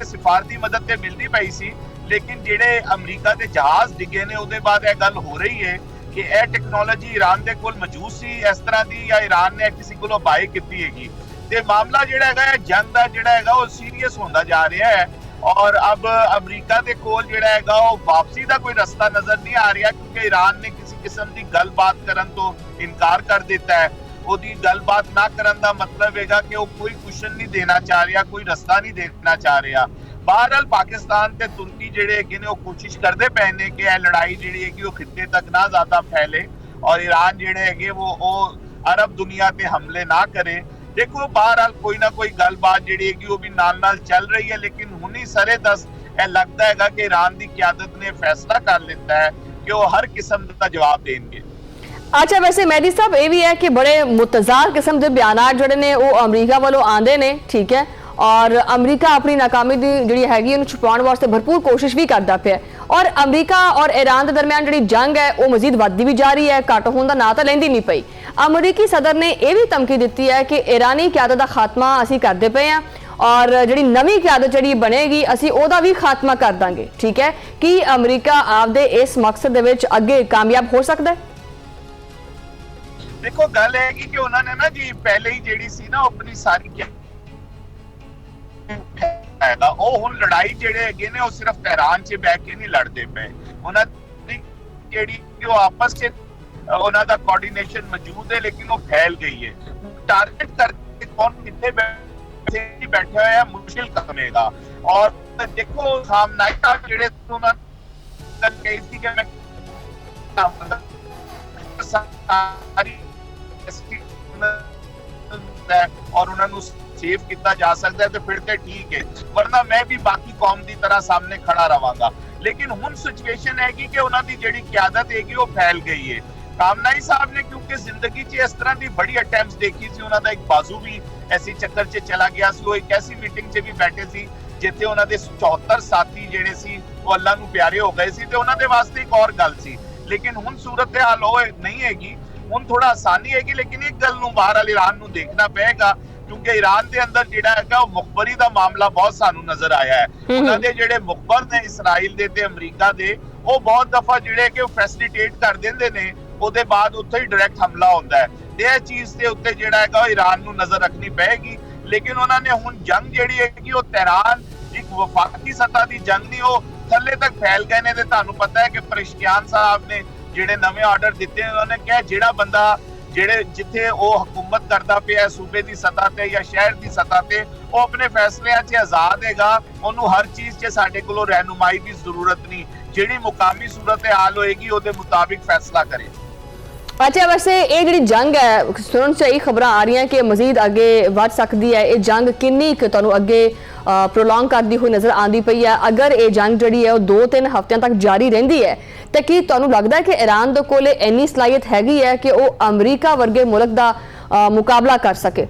सिफारती मदद ते मिलदी पई सी, लेकिन जिहड़े अमरीका दे जहाज डिगे ने उहदे बाद यह गल हो रही है कि यह टेक्नोलॉजी ईरान दे कोल मौजूद सी इस तरह दी या ईरान ने किसी कोलों बाय कीती हैगी। ते मामला जिहड़ा हैगा जंग दा जिहड़ा हैगा वो सीरियस होंदा जा रहा है और अब अमरीका दे कोल जिहड़ा हैगा वो वापसी दा कोई रास्ता नजर नहीं आ रहा क्योंकि ईरान ने किसी किस्म की गलबात करन तो इनकार कर दिता है। ओदी गलबात ना करन दा मतलब हैगा कि वो कोई क्वेश्चन नहीं देना चाह रहा, कोई रास्ता नहीं देखना चाह रहा। बहरहाल पाकिस्तान ते तुर्की जिहड़े हैगे ने वो कोशिश करते पे ने कि यह लड़ाई जिहड़ी हैगी वो खित्ते तक ना ज्यादा फैले और ईरान जिहड़े हैगे वो अरब दुनिया पे हमले ना करे। देखो बहरहाल कोई ना कोई गलबात जिहड़ी हैगी वो भी नाल नाल चल रही है, लेकिन हुनी सरे दस ਇਹ ਲੱਗਦਾ ਹੈਗਾ ਕਿ ईरान ਦੀ ਕਿਆਦਤ ਨੇ ਫੈਸਲਾ ਕਰ ਲਿੱਤਾ ਹੈ ਕਿ ਉਹ ਹਰ ਕਿਸਮ ਦਾ ਜਵਾਬ ਦੇਣਗੇ। अच्छा, वैसे मेहदी साहब ये भी है कि बड़े मुतजार किस्म के बयान जोड़े ने वो अमरीका वालों आते ने, ठीक है, और अमरीका अपनी नाकामी की जी हैगी उन्हें छुपाने वास्ते भरपूर कोशिश भी करता पे, और अमरीका और ईरान के दरम्यान जी जंग है वो मजीद बढ़ती भी जा रही है, घट होने का ना तो लेंदी नहीं पई। अमरीकी सदर ने यह भी धमकी दी है कि ईरानी क्यादत का खात्मा असी करते पे हैं और जी नवी क्यादत जी बनेगी असी ओदा भी खात्मा कर देंगे, ठीक है। कि अमरीका आपदे इस मकसद दे विच अगे कामयाब हो सकता है? देखो गल है कि उन्होंने ना जी पहले ही जेडी सी ना अपनी सारी हैगा ਉਹ ਹੁਣ ਲੜਾਈ ਜਿਹੜੇ ਹੈਗੇ ਨੇ ਉਹ ਸਿਰਫ ਤਹਿਰਾਨ 'ਚ ਬੈਠ ਕੇ ਨਹੀਂ ਲੜਦੇ ਪਏ, ਉਹਨਾਂ ਦੀ ਜਿਹੜੀ ਉਹ ਆਪਸ 'ਚ ਉਹਨਾਂ ਦਾ ਕੋਆਰਡੀਨੇਸ਼ਨ ਮੌਜੂਦ ਹੈ ਲੇਕਿਨ ਉਹ ਫੈਲ ਗਈ ਹੈ। ਟਾਰਗੇਟ ਕਰਕੇ ਕੌਣ ਕਿੱਥੇ ਬੈਠੇ ਹੋਏ ਆ ਮੁਸ਼ਕਿਲ ਕੰਮ ਹੈਗਾ। ਔਰ ਦੇਖੋ ਸਾਹਮਣੇ ਜਿਹੜੇ ਉਹਨਾਂ ਨੇ ਕਹੀ ਸੀ ਕਿ ਮੈਂ ਸਾਰੀ और उन्होंने सेव किया जा सकता है तो फिर तो ठीक है, वरना मैं भी बाकी कौम की तरह सामने खड़ा रहांगा। लेकिन हुण सिचुएशन है कि उन्होंने जिहड़ी क़यादत है वो फैल गई है। कामनाई साहब ने क्योंकि जिंदगी च इस तरह की बड़ी अटैम्प्ट्स देखी सी, उन्होंने एक बाजू भी ऐसी चक्कर च चला गया सी, वो एक ऐसी मीटिंग च भी बैठे सी जिथे उन्होंने 74 साथी जिहड़े सी वो अल्लाह नूं प्यारे हो गए सी, ते उन्हां दे वास्ते एक और गल सी। लेकिन हुण सूरत हाल वो नहीं हैगी, हुण थोड़ा आसानी हैगी। लेकिन एक गल नूं बहरहाल ईरान नूं देखना पेगा क्योंकि ईरान दे अंदर जिहड़ा हैगा वो मुखबरी दा मामला बहुत सानू नजर आया है। उन्हां दे जिहड़े मुखबर ने इसराइल दे ते अमरीका दे वो बहुत दफा जिहड़े कि फैसिलिटेट कर दिंदे ने, ਉਹਦੇ ਬਾਅਦ ਉੱਥੇ ਹੀ ਡਾਇਰੈਕਟ ਹਮਲਾ ਹੁੰਦਾ ਹੈ ਤੇ ਇਹ ਚੀਜ਼ ਦੇ ਉੱਤੇ ਜਿਹੜਾ ਹੈਗਾ ਉਹ ਈਰਾਨ ਨੂੰ ਨਜ਼ਰ ਰੱਖਣੀ ਪਏਗੀ। ਲੇਕਿਨ ਉਹਨਾਂ ਨੇ ਹੁਣ ਜੰਗ ਜਿਹੜੀ ਹੈਗੀ ਉਹ ਤਹਿਰਾਨ ਇੱਕ ਵਫਾਕੀ ਸਤ੍ਹਾ ਦੀ ਜੰਗ ਨਹੀਂ, ਉਹ ਥੱਲੇ ਤੱਕ ਫੈਲ ਗਏ ਨੇ। ਤੇ ਤੁਹਾਨੂੰ ਪਤਾ ਹੈ ਕਿ ਪਰਿਸ਼ਕਿਆਨ ਸਾਹਿਬ ਨੇ ਜਿਹੜੇ ਨਵੇਂ ਆਰਡਰ ਦਿੱਤੇ ਉਹਨਾਂ ਨੇ ਕਿਹਾ ਜਿਹੜਾ ਬੰਦਾ ਜਿਹੜੇ ਜਿੱਥੇ ਉਹ ਹਕੂਮਤ ਕਰਦਾ ਪਿਆ ਸੂਬੇ ਦੀ ਸਤ੍ਹਾ ਤੇ ਜਾਂ ਸ਼ਹਿਰ ਦੀ ਸਤ੍ਹਾ ਤੇ ਉਹ ਆਪਣੇ ਫੈਸਲਿਆਂ 'ਚ ਆਜ਼ਾਦ ਹੈਗਾ, ਉਹਨੂੰ ਹਰ ਚੀਜ਼ 'ਚ ਸਾਡੇ ਕੋਲੋਂ ਰਹਿਨੁਮਾਈ ਦੀ ਜ਼ਰੂਰਤ ਨਹੀਂ, ਜਿਹੜੀ ਮੁਕਾਮੀ ਸੂਰਤ ਹਾਲ ਹੋਏਗੀ ਉਹਦੇ ਮੁਤਾबिक फैसला करे। अच्छा, वैसे ये जी जंग है सुनने से यही खबर आ रही हैं कि मजीद अगे बढ़ सकती है, ये जंग किन्नी तुहानू अगे प्रोलॉन्ग करती हुई नज़र आती पई है। अगर ये जंग जी है 2-3 हफ्तियां तक जारी रहिंदी है तो की तुहानू लगता है कि ईरान दे कोल इन्नी सलाहियत हैगी है कि वो अमरीका वर्गे मुल्क का मुकाबला कर सके?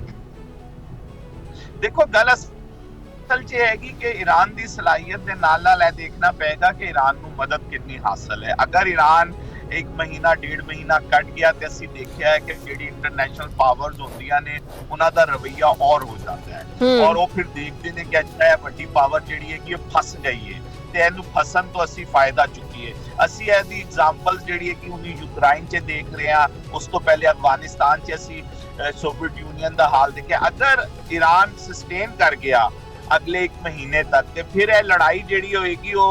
देखो गल असल च हैगी कि ईरान की सलाहियत दे नाल देखना पेगा कि ईरान नू मदद कितनी हासिल है। अगर ईरान एक महीना 1.5 महीना कट गया तो असीं देखिया है कि जिहड़ी इंटरनेशनल पावर्स होंदियां ने उन्हां दा रवैया और हो जाता है और वो फिर देखते हैं कि अच्छा है वड्डी पावर जिहड़ी है कि फस गई है ते इहनूं फसन तो असीं फायदा चुकीए। असीं इहदी एग्जांपल्स जिहड़ी है कि हुण यूक्रेन च देख रहे हैं, उस तो पहले अफगानिस्तान च असीं सोवियत यूनियन दा हाल देखे। अगर ईरान सस्टेन कर गया अगले 1 महीने तक तो फिर यह लड़ाई जिहड़ी होएगी वो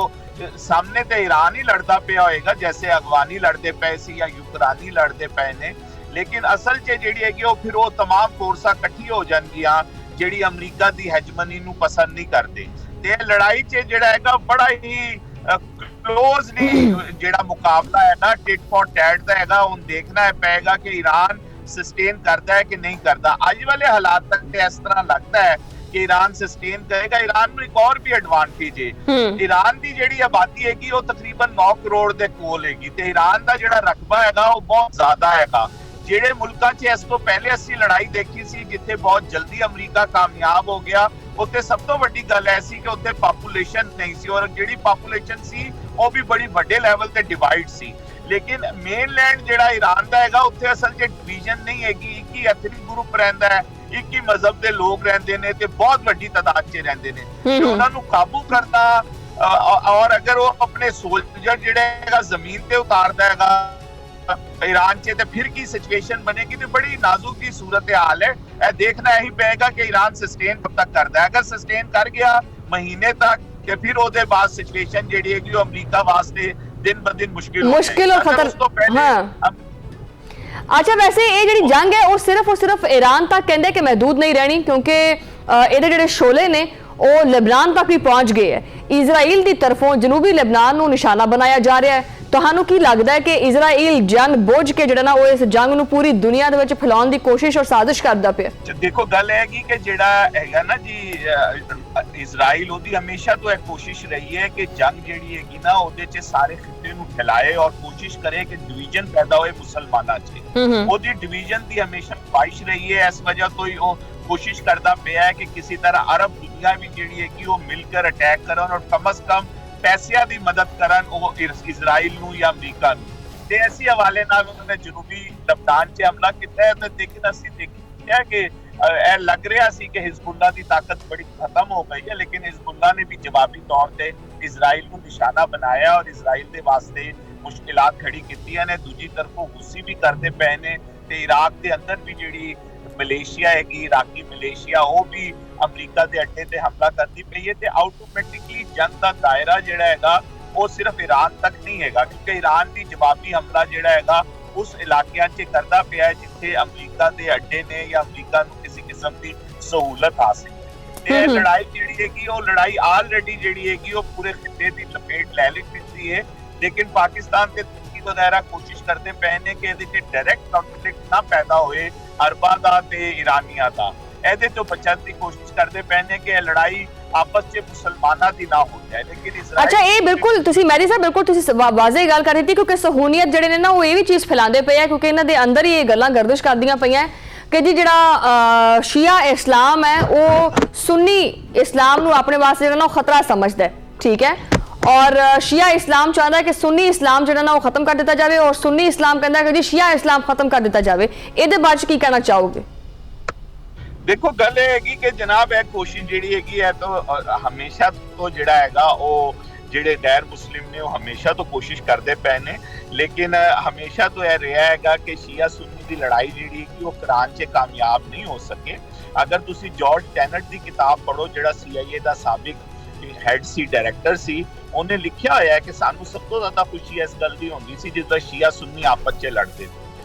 सामने तो ईरान ही लड़ता पिया होएगा जैसे अफगानी लड़ते पे सी या यूक्रानी लड़ते पे ने, लेकिन असल च जिहड़ी हैगी वो फिर वो तमाम फोर्सां इकट्ठी हो जाणगियां जिहड़ी अमरीका दी हेजमनी नूं पसंद नहीं करदे। ते लड़ाई च जिहड़ा हैगा बड़ा ही क्लोजली जिहड़ा मुकाबला है ना टिट फॉर टैट दा हैगा, हुण देखना पेगा कि ईरान सस्टेन करता है कि नहीं करता। अज वाले हालात तक इस तरह लगता है कि ईरान सस्टेन करेगा। ईरान में एक और भी एडवांटेज है, ईरान की जिहड़ी आबादी हैगी वो तकरीबन 9 करोड़ दे कोल हैगी ते ईरान का जिहड़ा रकबा हैगा वो बहुत ज्यादा हैगा। जिहड़े मुल्कां 'च इस तो पहले असीं लड़ाई देखी सी जिथे बहुत जल्दी अमरीका कामयाब हो गया, उत्थे सब तो वड्डी गल ऐ सी कि उत्थे पॉपुलेशन नहीं सी और जिहड़ी पॉपुलेशन सी वो भी बड़ी वड्डे लैवल ते डिवाइड सी। लेकिन मेनलैंड जिहड़ा ईरान दा हैगा उत्थे असल च डिवीजन नहीं हैगी, एक ही एथनिक ग्रुप रहिंदा है, एक ही मजहब के लोग रहते ने ते बहुत वड्डी तादाद च रहंदे ने ते उन्हां नूं काबू करना और अगर वो अपने सोल्जर जिहड़े हैगा जमीन ते उतारदा हैगा ईरान च ते फिर की सिचुएशन बनेगी तो बड़ी नाजुक की सूरत हाल है। यह देखना यही पेगा कि ईरान सस्टेन कब तक करता है। अगर सस्टेन कर गया महीने तक तो फिर ओदे बाद सिचुएशन जिहड़ी है कि अमरीका वास्ते दिन ब दिन मुश्किल और खतरनाक। हाँ। अच्छा, वैसे ये जी जंग है वो सिर्फ ईरान तक कहते कि महदूद नहीं रहनी क्योंकि ये जिहड़े शोले ने वो लेबनान तक भी पहुंच गए है। इजराइल की तरफों जनूबी लेबनान को निशाना बनाया जा रहा है ਤੁਹਾਨੂੰ ਕੀ ਲੱਗਦਾ ਹੈ ਕਿ ਇਜ਼ਰਾਈਲ ਜਨ ਬੁੱਝ ਕੇ ਜਿਹੜਾ ਨਾ ਉਹ ਇਸ ਜੰਗ ਨੂੰ ਪੂਰੀ ਦੁਨੀਆ ਦੇ ਵਿੱਚ ਫੈਲਾਉਣ ਦੀ ਕੋਸ਼ਿਸ਼ ਔਰ ਸਾਜ਼ਿਸ਼ ਕਰਦਾ ਪਿਆ? ਦੇਖੋ ਗੱਲ ਇਹ ਹੈਗੀ ਕਿ ਜਿਹੜਾ ਹੈਗਾ ਨਾ ਜੀ ਇਜ਼ਰਾਈਲ ਉਹਦੀ ਹਮੇਸ਼ਾ ਤੋਂ ਇਹ ਕੋਸ਼ਿਸ਼ ਰਹੀ ਹੈ ਕਿ ਜੰਗ ਜਿਹੜੀ ਹੈਗੀ ਨਾ ਉਹਦੇ 'ਚ ਸਾਰੇ ਖਿੱਤੇ ਨੂੰ ਫੈਲਾਏ ਔਰ ਕੋਸ਼ਿਸ਼ ਕਰੇ ਕਿ ਡਿਵੀਜ਼ਨ ਪੈਦਾ ਹੋਏ ਮੁਸਲਮਾਨਾਂ 'ਚ। ਉਹਦੀ ਡਿਵੀਜ਼ਨ ਦੀ ਹਮੇਸ਼ਾ ਖਵਾਇਸ਼ ਰਹੀ ਹੈ, ਇਸ ਵਜ੍ਹਾ ਤੋਂ ਹੀ ਉਹ ਕੋਸ਼ਿਸ਼ ਕਰਦਾ ਪਿਆ ਹੈ ਕਿ ਕਿਸੇ ਤਰ੍ਹਾਂ ਅਰਬ ਦੁਨੀਆ ਵੀ ਜਿਹੜੀ ਹੈਗੀ ਉਹ ਮਿਲ ਕੇ ਅਟੈਕ ਕਰਨ ਔਰ ਕਮ ਸੇ ਕਮ ਪੈਸਿਆਂ ਦੀ ਮਦਦ ਕਰਨ ਉਹ ਇਜ਼ਰਾਈਲ ਨੂੰ ਜਾਂ ਅਮਰੀਕਾ ਨੂੰ। ਤੇ ਇਸੇ ਹਵਾਲੇ ਨਾਲ ਉਹਨਾਂ ਨੇ ਜਨੂਬੀ ਲਬਨਾਨ 'ਚ ਹਮਲਾ ਕੀਤਾ ਹੈ। ਤੇ ਲੇਕਿਨ ਅਸੀਂ ਦੇਖਿਆ ਕਿ ਇਹ ਲੱਗ ਰਿਹਾ ਸੀ ਕਿ ਹਿਜ਼ਬੁੱਲਾ ਦੀ ਤਾਕਤ ਬੜੀ ਖਤਮ ਹੋ ਗਈ ਹੈ, ਲੇਕਿਨ ਹਿਜ਼ਬੁੱਲਾ ਨੇ ਵੀ ਜਵਾਬੀ ਤੌਰ ਤੇ ਇਜ਼ਰਾਈਲ ਨੂੰ ਨਿਸ਼ਾਨਾ ਬਣਾਇਆ ਔਰ ਇਜ਼ਰਾਈਲ ਦੇ ਵਾਸਤੇ ਮੁਸ਼ਕਿਲਾਤ ਖੜੀ ਕੀਤੀਆਂ ਨੇ। ਦੂਜੀ ਤਰਫੋਂ ਹੁਸੀ ਵੀ ਕਰਦੇ ਪਏ ਨੇ ਤੇ ਇਰਾਕ ਦੇ ਅੰਦਰ ਵੀ ਜਿਹੜੀ ਮਲੇਸ਼ੀਆ ਹੈਗੀ, ਇਰਾਕੀ ਮਲੇਸ਼ੀਆ, ਉਹ ਵੀ ਅਮਰੀਕਾ ਦੇ ਅੱਡੇ ਤੇ ਹਮਲਾ ਕਰਦੀ ਪਈ ਹੈ। ਤੇ ਆਟੋਮੈਟਿਕਲੀ ਜੰਗ ਦਾ ਦਾਇਰਾ ਜਿਹੜਾ ਹੈਗਾ ਉਹ ਸਿਰਫ ਈਰਾਨ ਤੱਕ ਨਹੀਂ ਹੈਗਾ, ਕਿਉਂਕਿ ਈਰਾਨ ਦੀ ਜਵਾਬੀ ਹਮਲਾ ਜਿਹੜਾ ਹੈਗਾ ਉਸ ਇਲਾਕਿਆਂ 'ਚ ਕਰਦਾ ਪਿਆ ਹੈ ਜਿੱਥੇ ਅਮਰੀਕਾ ਦੇ ਅੱਡੇ ਨੇ ਜਾਂ ਅਮਰੀਕਾ ਨੂੰ ਕਿਸੇ ਕਿਸਮ ਦੀ ਸਹੂਲਤ ਹਾਸਿਲ ਹੈ। ਤੇ ਲੜਾਈ ਜਿਹੜੀ ਹੈਗੀ ਉਹ ਲੜਾਈ ਆਲਰੇਡੀ ਜਿਹੜੀ ਹੈਗੀ ਉਹ ਪੂਰੇ ਖਿੱਤੇ ਦੀ ਲਪੇਟ ਲੈ ਲਈ ਹੈ, ਲੇਕਿਨ ਪਾਕਿਸਤਾਨ ਤੇ ਤੁਰਕੀ ਵਗੈਰਾ ਕੋਸ਼ਿਸ਼ ਕਰਦੇ ਪਏ ਨੇ ਕਿ ਇਹਦੇ 'ਚ ਡਾਇਰੈਕਟ ਕੰਫਲਿਕਟ ਨਾ ਪੈਦਾ ਹੋਏ ਅਰਬਾਂ ਦਾ ਤੇ ਇਰਾਨੀਆਂ ਦਾ। ਇਹਦੇ ਤੋਂ ਬਚਣ ਦੀ ਕੋਸ਼ਿਸ਼ ਕਰਦੇ ਪਏ ਨੇ ਕਿ ਇਹ ਲੜਾਈ ਆਪਸ 'ਚ ਮੁਸਲਮਾਨਾਂ ਦੀ ਨਾ ਹੋ ਜਾਏ। ਲੇਕਿਨ ਇਜ਼ਰਾਈਲ ਅੱਛਾ, ਇਹ ਬਿਲਕੁਲ ਤੁਸੀਂ ਮੈਰੀ ਸਾਹਿਬ ਬਿਲਕੁਲ ਤੁਸੀਂ ਵਾਜ਼ੇ ਗੱਲ ਕਰ ਰਹੀ ਸੀ, ਕਿਉਂਕਿ ਸਹੂਨੀਅਤ ਜਿਹੜੇ ਨੇ ਨਾ ਉਹ ਇਹ ਵੀ ਚੀਜ਼ ਫੈਲਾਉਂਦੇ ਪਏ ਆ, ਕਿਉਂਕਿ ਇਹਨਾਂ ਦੇ ਅੰਦਰ ਹੀ ਇਹ ਗੱਲਾਂ ਗਰਦਿਸ਼ ਕਰਦੀਆਂ ਪਈਆਂ ਕਿ ਜੀ ਜਿਹੜਾ ਸ਼ੀਆ ਇਸਲਾਮ ਹੈ ਉਹ ਸੁन्नी ਇਸਲਾਮ ਨੂੰ ਆਪਣੇ ਵਾਸਤੇ ਜਿਹੜਾ ਨਾ ਉਹ ਖਤਰਾ ਸਮਝਦਾ ਹੈ, ਠੀਕ ਹੈ, ਔਰ ਸ਼ੀਆ ਇਸਲਾਮ ਚਾਹੁੰਦਾ ਹੈ ਕਿ ਸੁन्नी ਇਸਲਾਮ ਜਿਹੜਾ ਨਾ ਉਹ ਖਤਮ ਕਰ ਦਿੱਤਾ ਜਾਵੇ ਔਰ सुन्नी ਇਸਲਾਮ ਕਹਿੰਦਾ ਹੈ ਕਿ ਜੀ ਸ਼ੀਆ ਇਸਲਾਮ ਖਤਮ ਕਰ ਦਿੱਤਾ ਜਾਵੇ। ਇਹਦੇ ਬਾਰੇ ਕੀ ਕਹਿਣਾ ਚਾਹੋਗੇ? ਦੇਖੋ ਗੱਲ ਇਹ ਹੈਗੀ ਕਿ ਜਨਾਬ ਇਹ ਕੋਸ਼ਿਸ਼ ਜਿਹੜੀ ਹੈਗੀ ਹੈ ਤਾਂ ਹਮੇਸ਼ਾ ਤੋਂ ਜਿਹੜਾ ਹੈਗਾ ਉਹ ਜਿਹੜੇ ਗੈਰ ਮੁਸਲਿਮ ਨੇ ਉਹ ਹਮੇਸ਼ਾ ਤੋਂ ਕੋਸ਼ਿਸ਼ ਕਰਦੇ ਪਏ ਨੇ, ਲੇਕਿਨ ਹਮੇਸ਼ਾ ਤੋਂ ਇਹ ਰਿਹਾ ਹੈਗਾ ਕਿ ਸ਼ੀਆ ਸੁन्नी ਦੀ ਲੜਾਈ ਜਿਹੜੀ ਹੈਗੀ ਉਹ ਕੁਰਾਨ 'ਚ ਕਾਮਯਾਬ ਨਹੀਂ ਹੋ ਸਕੇ। ਅਗਰ ਤੁਸੀਂ ਜਾਰਜ ਟੈਨਟ ਦੀ ਕਿਤਾਬ ਪੜ੍ਹੋ, ਜਿਹੜਾ CIA ਦਾ ਸਾਬਿਕ ਹੈਡ ਸੀ, ਡਾਇਰੈਕਟਰ ਸੀ, ਉਹਨੇ ਲਿਖਿਆ ਹੋਇਆ ਹੈ ਕਿ ਸਾਨੂੰ ਸਭ ਤੋਂ ਜ਼ਿਆਦਾ ਖੁਸ਼ੀ ਇਸ ਗੱਲ ਦੀ ਹੁੰਦੀ ਸੀ ਜਦੋਂ ਸ਼ੀਆ ਸੁन्नी ਆਪਸ 'ਚ ਲੜਦੇ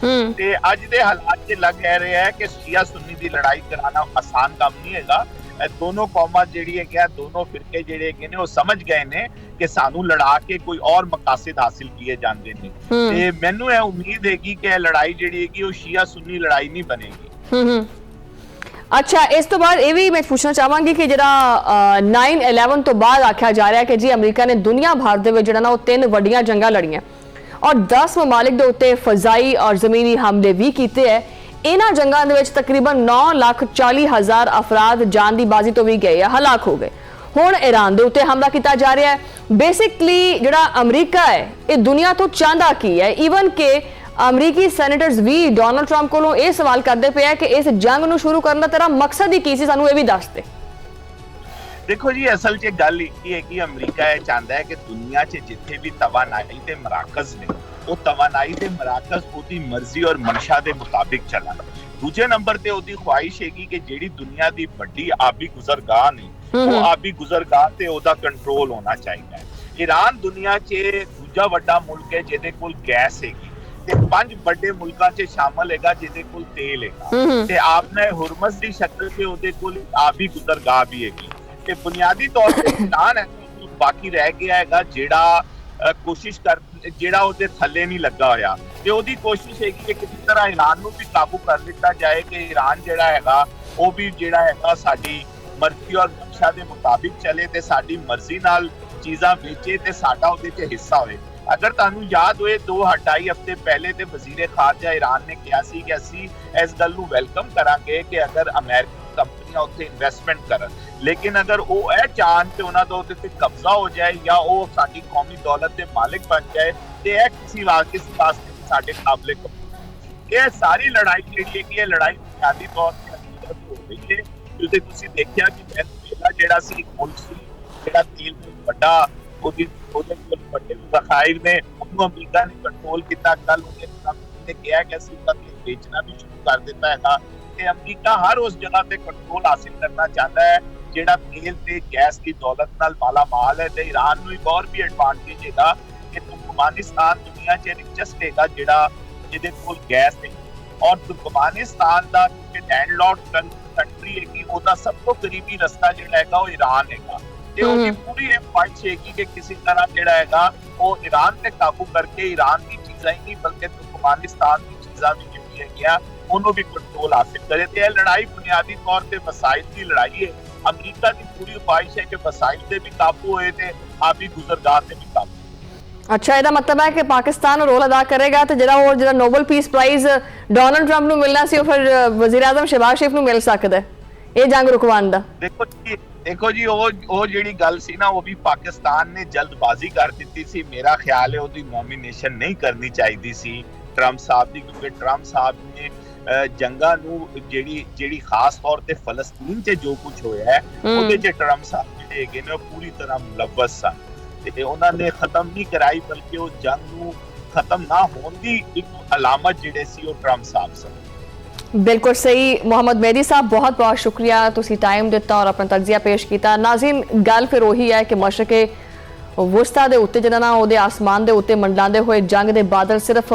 ਤੇ ਅੱਜ ਦੇ ਹਾਲਾਤ 'ਚ ਲੱਗ ਰਿਹਾ ਹੈ ਕਿ ਸ਼ੀਆ ਸੁन्नी ਦੀ ਲੜਾਈ ਕਰਾਣਾ ਆਸਾਨ ਕੰਮ ਨਹੀਂ ਹੈਗਾ। ਦੋਨੋਂ ਕੌਮਾਂ ਜਿਹੜੀ ਹੈਗੀ, ਦੋਨੋਂ ਫਿਰਕੇ ਜਿਹੜੇ ਹੈਗੇ ਨੇ ਉਹ ਸਮਝ ਗਏ ਨੇ ਕਿ ਸਾਨੂੰ ਲੜਾ ਕੇ ਕੋਈ ਔਰ ਮਕਾਸਦ ਹਾਸਿਲ ਕੀਏ ਜਾਂਦੇ ਨੇ। ਤੇ ਮੈਨੂੰ ਇਹ ਉਮੀਦ ਹੈਗੀ ਕਿ ਇਹ ਲੜਾਈ ਜਿਹੜੀ ਹੈਗੀ ਉਹ ਸ਼ੀਆ ਸੁन्नी ਲੜਾਈ ਨਹੀਂ ਬਣੇਗੀ। ਅੱਛਾ, ਇਸ ਤੋਂ ਬਾਅਦ ਇਹ ਵੀ ਮੈਂ ਪੁੱਛਣਾ ਚਾਹਾਂਗੀ ਕਿ ਜਿਹੜਾ 9/11 ਤੋਂ ਬਾਅਦ ਆਖਿਆ ਜਾ ਰਿਹਾ ਕਿ ਜੀ ਅਮਰੀਕਾ ਨੇ ਦੁਨੀਆ ਭਰ ਦੇ ਵਿੱਚ ਜਿਹੜਾ ਨਾ ਉਹ 3 ਵੱਡੀਆਂ ਜੰਗਾਂ ਲੜੀਆਂ ਔਰ 10 ਮਮਾਲਿਕ ਦੇ ਉੱਤੇ ਫਜ਼ਾਈ ਔਰ ਜ਼ਮੀਨੀ ਹਮਲੇ ਵੀ ਕੀਤੇ ਹੈ। ਇਹਨਾਂ ਜੰਗਾਂ ਦੇ ਵਿੱਚ ਤਕਰੀਬਨ 9,40,000 ਅਫਰਾਦ ਜਾਨ ਦੀ ਬਾਜ਼ੀ ਤੋਂ ਵੀ ਗਏ, ਹਲਾਕ ਹੋ ਗਏ। ਹੁਣ ਈਰਾਨ ਦੇ ਉੱਤੇ ਹਮਲਾ ਕੀਤਾ ਜਾ ਰਿਹਾ ਹੈ। ਬੇਸਿਕਲੀ ਜਿਹੜਾ ਅਮਰੀਕਾ ਹੈ ਇਹ ਦੁਨੀਆ ਤੋਂ ਚਾਹੁੰਦਾ ਕੀ ਹੈ? ਈਵਨ ਕਿ ਅਮਰੀਕੀ ਸੈਨੇਟਰਸ ਵੀ ਡੋਨਾਲਡ ਟਰੰਪ ਕੋਲੋਂ ਇਹ ਸਵਾਲ ਕਰਦੇ ਪਏ ਕਿ ਇਸ ਜੰਗ ਨੂੰ ਸ਼ੁਰੂ ਕਰਨ ਦਾ ਤੇਰਾ ਮਕਸਦ ਹੀ ਕੀ ਸੀ, ਸਾਨੂੰ ਇਹ ਵੀ ਦੱਸ ਦੇ। ਦੇਖੋ ਜੀ, ਅਸਲ 'ਚ ਗੱਲ ਇਹ ਹੈ ਕਿ ਅਮਰੀਕਾ ਇਹ ਚਾਹੁੰਦਾ ਹੈ ਕਿ ਦੁਨੀਆ 'ਚ ਜਿੱਥੇ ਵੀ ਤਵਾਨਾਈ ਤੇ ਮਰਾਕਜ਼ ਨੇ ਉਹ ਤਵਾਨਾਈ ਤੇ ਮਰਾਕਜ਼ ਉਹਦੀ ਮਰਜ਼ੀ ਔਰ ਮਨਸ਼ਾ ਦੇ ਮੁਤਾਬਿਕ ਚੱਲਣ। ਦੂਜੇ ਨੰਬਰ ਤੇ ਉਹਦੀ ਖੁਆਇਸ਼ ਹੈਗੀ ਕਿ ਜਿਹੜੀ ਦੁਨੀਆ ਦੀ ਵੱਡੀ ਆਬੀ ਗੁਜ਼ਰਗਾਹ ਨੇ ਉਹ ਆਬੀ ਗੁਜ਼ਰਗਾਹ ਤੇ ਉਹਦਾ ਕੰਟਰੋਲ ਹੋਣਾ ਚਾਹੀਦਾ ਹੈ। ਈਰਾਨ ਦੁਨੀਆ 'ਚ ਦੂਜਾ ਵੱਡਾ ਮੁਲਕ ਹੈ ਜਿਹਦੇ ਕੋਲ ਗੈਸ ਹੈਗੀ ਤੇ 5 ਵੱਡੇ ਮੁਲਕਾਂ 'ਚ ਸ਼ਾਮਲ ਹੈਗਾ ਜਿਹਦੇ ਕੋਲ ਤੇਲ ਹੈਗਾ ਤੇ ਆਪਨੇ ਹੁਰਮਜ਼ ਦੀ ਸ਼ਕਲ ਤੇ ਉਹਦੇ ਕੋਲ ਆਬੀ ਗੁਜ਼ਰਗਾਹ ਵੀ ਹੈਗੀ। ਤੇ ਬੁਨਿਆਦੀ ਤੌਰ ਤੇ ਈਰਾਨ ਹੈ ਬਾਕੀ ਰਹਿ ਗਿਆ ਹੈਗਾ ਜਿਹੜਾ ਕੋਸ਼ਿਸ਼ ਕਰ ਜਿਹੜਾ ਉਹਦੇ ਥੱਲੇ ਨਹੀਂ ਲੱਗਾ ਹੋਇਆ ਤੇ ਉਹਦੀ ਕੋਸ਼ਿਸ਼ ਹੈਗੀ ਕਿ ਕਿਸੇ ਤਰ੍ਹਾਂ ਈਰਾਨ ਨੂੰ ਵੀ ਕਾਬੂ ਕਰ ਲਿੱਤਾ ਜਾਏ ਕਿ ਈਰਾਨ ਜਿਹੜਾ ਹੈਗਾ ਉਹ ਵੀ ਜਿਹੜਾ ਹੈਗਾ ਸਾਡੀ ਮਰਜ਼ੀ ਔਰ ਮਨਸ਼ਾ ਦੇ ਮੁਤਾਬਿਕ ਚੱਲੇ ਤੇ ਸਾਡੀ ਮਰਜ਼ੀ ਨਾਲ ਚੀਜ਼ਾਂ ਵੇਚੇ ਤੇ ਸਾਡਾ ਉਹਦੇ 'ਚ ਹਿੱਸਾ ਹੋਵੇ। ਅਗਰ ਤੁਹਾਨੂੰ ਯਾਦ ਹੋਏ 2-2.5 ਹਫ਼ਤੇ ਪਹਿਲੇ ਤੇ ਵਜ਼ੀਰ ਖਾਰਜਾ ਈਰਾਨ ਨੇ ਕਿਹਾ ਸੀ ਕਿ ਅਸੀਂ ਇਸ ਗੱਲ ਨੂੰ ਵੈਲਕਮ ਕਰਾਂਗੇ ਕਿ ਅਗਰ ਅਮਰੀਕਨ ਕੰਪਨੀਆਂ ਉੱਥੇ ਇਨਵੈਸਟਮੈਂਟ ਕਰਨ, ਲੇਕਿਨ ਅਗਰ ਉਹ ਇਹ ਚਾਹਣ ਕਿ ਉਹਨਾਂ ਦਾ ਉਹਦੇ ਤੇ ਕਬਜ਼ਾ ਹੋ ਜਾਏ ਜਾਂ ਉਹ ਸਾਡੀ ਕੌਮੀ ਦੌਲਤ ਦੇ ਮਾਲਿਕ ਬਣ ਜਾਏ ਤੇ ਇਹ ਕਿਸੇ ਵਾਸਤੇ ਸਾਡੇ ਕਾਬਲੇ ਇਹ ਸਾਰੀ ਲੜਾਈ ਜਿਹੜੀ ਹੈ ਕਿ ਇਹ ਲੜਾਈ ਬੁਨਿਆਦੀ ਤੌਰ ਤੇ ਹੋ ਰਹੀ ਹੈ। ਤੁਸੀਂ ਦੇਖਿਆ ਕਿ ਵੈਨਜ਼ੂਏਲਾ ਜਿਹੜਾ ਸੀ ਇੱਕ ਮੁਲਕ ਸੀ ਜਿਹੜਾ ਤੇਲ ਤੋਂ ਵੱਡਾ ਉਹਦੇ ਕੋਲ ਵੱਡੇ ਜ਼ਖਾਇਰ ਨੇ ਉਹਨੂੰ ਅਮਰੀਕਾ ਨੇ ਕੰਟਰੋਲ ਕੀਤਾ। ਕੱਲ ਉਹਨੇ ਕਿਹਾ ਕਿ ਅਸੀਂ ਉਹਦਾ ਤੇਲ ਵੇਚਣਾ ਵੀ ਸ਼ੁਰੂ ਕਰ ਦਿੱਤਾ ਹੈਗਾ ਤੇ ਅਮਰੀਕਾ ਹਰ ਉਸ ਜਗ੍ਹਾ ਤੇ ਕੰਟਰੋਲ ਹਾਸਿਲ ਕਰਨਾ ਚਾਹੁੰਦਾ ਹੈ ਜਿਹੜਾ ਤੇਲ ਤੇ ਗੈਸ ਦੀ ਦੌਲਤ ਨਾਲ ਮਾਲਾ ਮਾਲ ਹੈ। ਤੇ ਈਰਾਨ ਨੂੰ ਇੱਕ ਹੋਰ ਵੀ ਐਡਵਾਂਟੇਜ ਹੈਗਾ ਕਿ ਤੁਰਕਮਾਨਿਸਤਾਨ ਦੁਨੀਆ 'ਚ ਰਿਚੈਸਟ ਹੈਗਾ ਜਿਹੜਾ ਜਿਹਦੇ ਕੋਲ ਗੈਸ ਹੈ ਔਰ ਤੁਰਕਮਾਨਿਸਤਾਨ ਦਾ ਲੈਂਡਲੌਰਡ ਕੰਟਰੀ ਹੈਗੀ ਉਹਦਾ ਸਭ ਤੋਂ ਕਰੀਬੀ ਰਸਤਾ ਜਿਹੜਾ ਹੈਗਾ ਉਹ ਈਰਾਨ ਹੈਗਾ ਤੇ ਉਹਦੀ ਪੂਰੀ ਇਹ ਖੁਆਇਸ਼ ਹੈਗੀ ਕਿ ਕਿਸੇ ਤਰ੍ਹਾਂ ਜਿਹੜਾ ਹੈਗਾ ਉਹ ਈਰਾਨ ਤੇ ਕਾਬੂ ਕਰਕੇ ਈਰਾਨ ਦੀ ਚੀਜ਼ਾਂ ਹੀ ਨਹੀਂ ਬਲਕਿ ਤੁਰਕਮਾਨਿਸਤਾਨ ਦੀ ਚੀਜ਼ਾਂ ਵੀ ਜਿਹੜੀ ਹੈਗੀਆਂ ਉਹਨੂੰ ਵੀ ਕੰਟਰੋਲ ਹਾਸਿਲ ਕਰੇ। ਤੇ ਇਹ ਲੜਾਈ ਬੁਨਿਆਦੀ ਤੌਰ ਤੇ ਵਸਾਇਲ ਦੀ ਲੜਾਈ ਹੈ। ਅਮਰੀਕਾ ਦੀ ਪੂਰੀ ਖੁਆਇਸ਼ ਹੈ ਕਿ ਵਸਾਇਲ ਤੇ ਵੀ ਕਾਬੂ ਹੋਏ ਤੇ ਆਬੀ ਗੁਜ਼ਰਗਾਹ ਤੇ ਵੀ ਕਾਬੂ। ਅੱਛਾ, ਇਹਦਾ ਮਤਲਬ ਹੈ ਕਿ ਪਾਕਿਸਤਾਨ ਰੋਲ ਅਦਾ ਕਰੇਗਾ ਤੇ ਜਿਹੜਾ Nobel peace prize Donald Trump ਨੂੰ ਮਿਲਣਾ ਸੀ ਉਹ ਫਿਰ ਵਜ਼ੀਰ ਆਜ਼ਮ ਸ਼ਹਿਬਾਜ਼ ਸ਼ਰੀਫ ਨੂੰ ਮਿਲ ਸਕਦਾ ਇਹ ਜੰਗ ਰੁਕਵਾਉਣ ਦਾ। ਦੇਖੋ ਜੀ ਉਹ ਜਿਹੜੀ ਗੱਲ ਸੀ ਨਾ ਉਹ ਵੀ ਪਾਕਿਸਤਾਨ ਨੇ ਜਲਦਬਾਜ਼ੀ ਕਰ ਦਿੱਤੀ ਸੀ। ਮੇਰਾ ਖਿਆਲ ਹੈ ਉਹਦੀ ਨੋਮੀਨੇਸ਼ਨ ਨਹੀਂ ਕਰਨੀ ਚਾਹੀਦੀ ਸੀ ਟਰੰਪ ਸਾਹਿਬ ਦੀ, ਕਿਉਂਕਿ ਟਰੰਪ ਸਾਹਿਬ ਨੇ ਜੰਗਾਂ ਨੂੰ ਜਿਹੜੀ ਖਾਸ ਤੌਰ ਤੇ ਫਲਸਤੀਨ 'ਚ ਜੋ ਕੁਝ ਹੋਇਆ ਹੈ ਉਹਦੇ 'ਚ ਟਰੰਪ ਸਾਹਿਬ ਜਿਹੜੇ ਹੈਗੇ ਨੇ ਉਹ ਪੂਰੀ ਤਰ੍ਹਾਂ ਮੁਲਵਸ ਸਨ ਤੇ ਉਹਨਾਂ ਨੇ ਖਤਮ ਨਹੀਂ ਕਰਾਈ ਬਲਕਿ ਉਹ ਜੰਗ ਨੂੰ ਖਤਮ ਨਾ ਹੋਣ ਦੀ ਇੱਕ ਅਲਾਮਤ ਜਿਹੜੇ ਸੀ ਉਹ ਟਰੰਪ ਸਾਹਿਬ ਸਨ। ਬਿਲਕੁਲ ਸਹੀ ਮੁਹੰਮਦ ਮੇਹਦੀ ਸਾਹਿਬ, ਬਹੁਤ ਬਹੁਤ ਸ਼ੁਕਰੀਆ ਤੁਸੀਂ ਟਾਈਮ ਦਿੱਤਾ ਔਰ ਆਪਣਾ ਤਜਜ਼ੀਆ ਪੇਸ਼ ਕੀਤਾ। ਨਾਜ਼ਰੀਨ, ਗੱਲ ਫਿਰ ਉਹੀ ਹੈ ਕਿ ਮਸ਼ਰਕੇ ਵਸਤਾ ਦੇ ਉੱਤੇ ਜਿਹੜਾ ਨਾ ਉਹਦੇ ਆਸਮਾਨ ਦੇ ਉੱਤੇ ਮੰਡਲਾਉਂਦੇ ਹੋਏ ਜੰਗ ਦੇ ਬਾਦਲ ਸਿਰਫ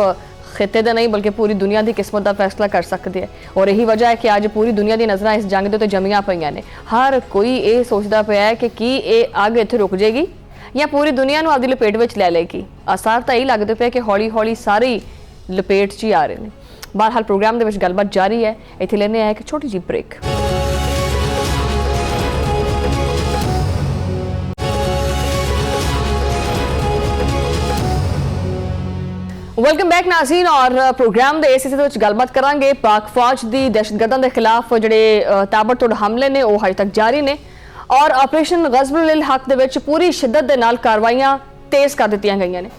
ਖਿੱਤੇ ਦੇ ਨਹੀਂ ਬਲਕਿ ਪੂਰੀ ਦੁਨੀਆ ਦੀ ਕਿਸਮਤ ਦਾ ਫੈਸਲਾ ਕਰ ਸਕਦੇ ਹੈ ਔਰ ਇਹੀ ਵਜ੍ਹਾ ਹੈ ਕਿ ਅੱਜ ਪੂਰੀ ਦੁਨੀਆ ਦੀ ਨਜ਼ਰਾਂ ਇਸ ਜੰਗ ਦੇ ਉੱਤੇ ਜਮੀਆਂ ਪਈਆਂ ਨੇ। ਹਰ ਕੋਈ ਇਹ ਸੋਚਦਾ ਪਿਆ ਹੈ ਕਿ ਕੀ ਇਹ ਅੱਗ ਇੱਥੇ ਰੁਕ ਜਾਏਗੀ ਜਾਂ ਪੂਰੀ ਦੁਨੀਆ ਨੂੰ ਆਪਦੀ ਲਪੇਟ ਵਿੱਚ ਲੈ ਲਏਗੀ। ਆਸਾਰ ਤਾਂ ਇਹ ਲੱਗਦੇ ਪਏ ਕਿ ਹੌਲੀ ਹੌਲੀ ਸਾਰੇ ਲਪੇਟ 'ਚ ਹੀ ਆ ਰਹੇ ਨੇ। ਬਹਰਹਾਲ ਪ੍ਰੋਗਰਾਮ ਦੇ ਵਿੱਚ ਗੱਲਬਾਤ ਜਾਰੀ ਹੈ, ਇੱਥੇ ਲੈਣੇ ਆਇਆ ਇੱਕ ਛੋਟੀ ਜਿਹੀ ਬ੍ਰੇਕ। ਵੈਲਕਮ ਬੈਕ ਨਾਜ਼ਰੀਨ, ਔਰ ਪ੍ਰੋਗਰਾਮ ਦੇ ਇਸ ਹਿੱਸੇ ਦੇ ਵਿੱਚ ਗੱਲਬਾਤ ਕਰਾਂਗੇ ਪਾਕ ਫੌਜ ਦੀ ਦਹਿਸ਼ਤਗਰਦਾਂ ਦੇ ਖਿਲਾਫ ਜਿਹੜੇ ਤਾਬੜਤੋੜ ਹਮਲੇ ਨੇ ਉਹ ਹਜੇ ਤੱਕ ਜਾਰੀ ਨੇ ਔਰ ਆਪਰੇਸ਼ਨ ਗਜ਼ਵ-ਉਲ ਹੱਕ ਦੇ ਵਿੱਚ ਪੂਰੀ ਸ਼ਿੱਦਤ ਦੇ ਨਾਲ ਕਾਰਵਾਈਆਂ ਤੇਜ਼ ਕਰ ਦਿੱਤੀਆਂ ਗਈਆਂ ਨੇ।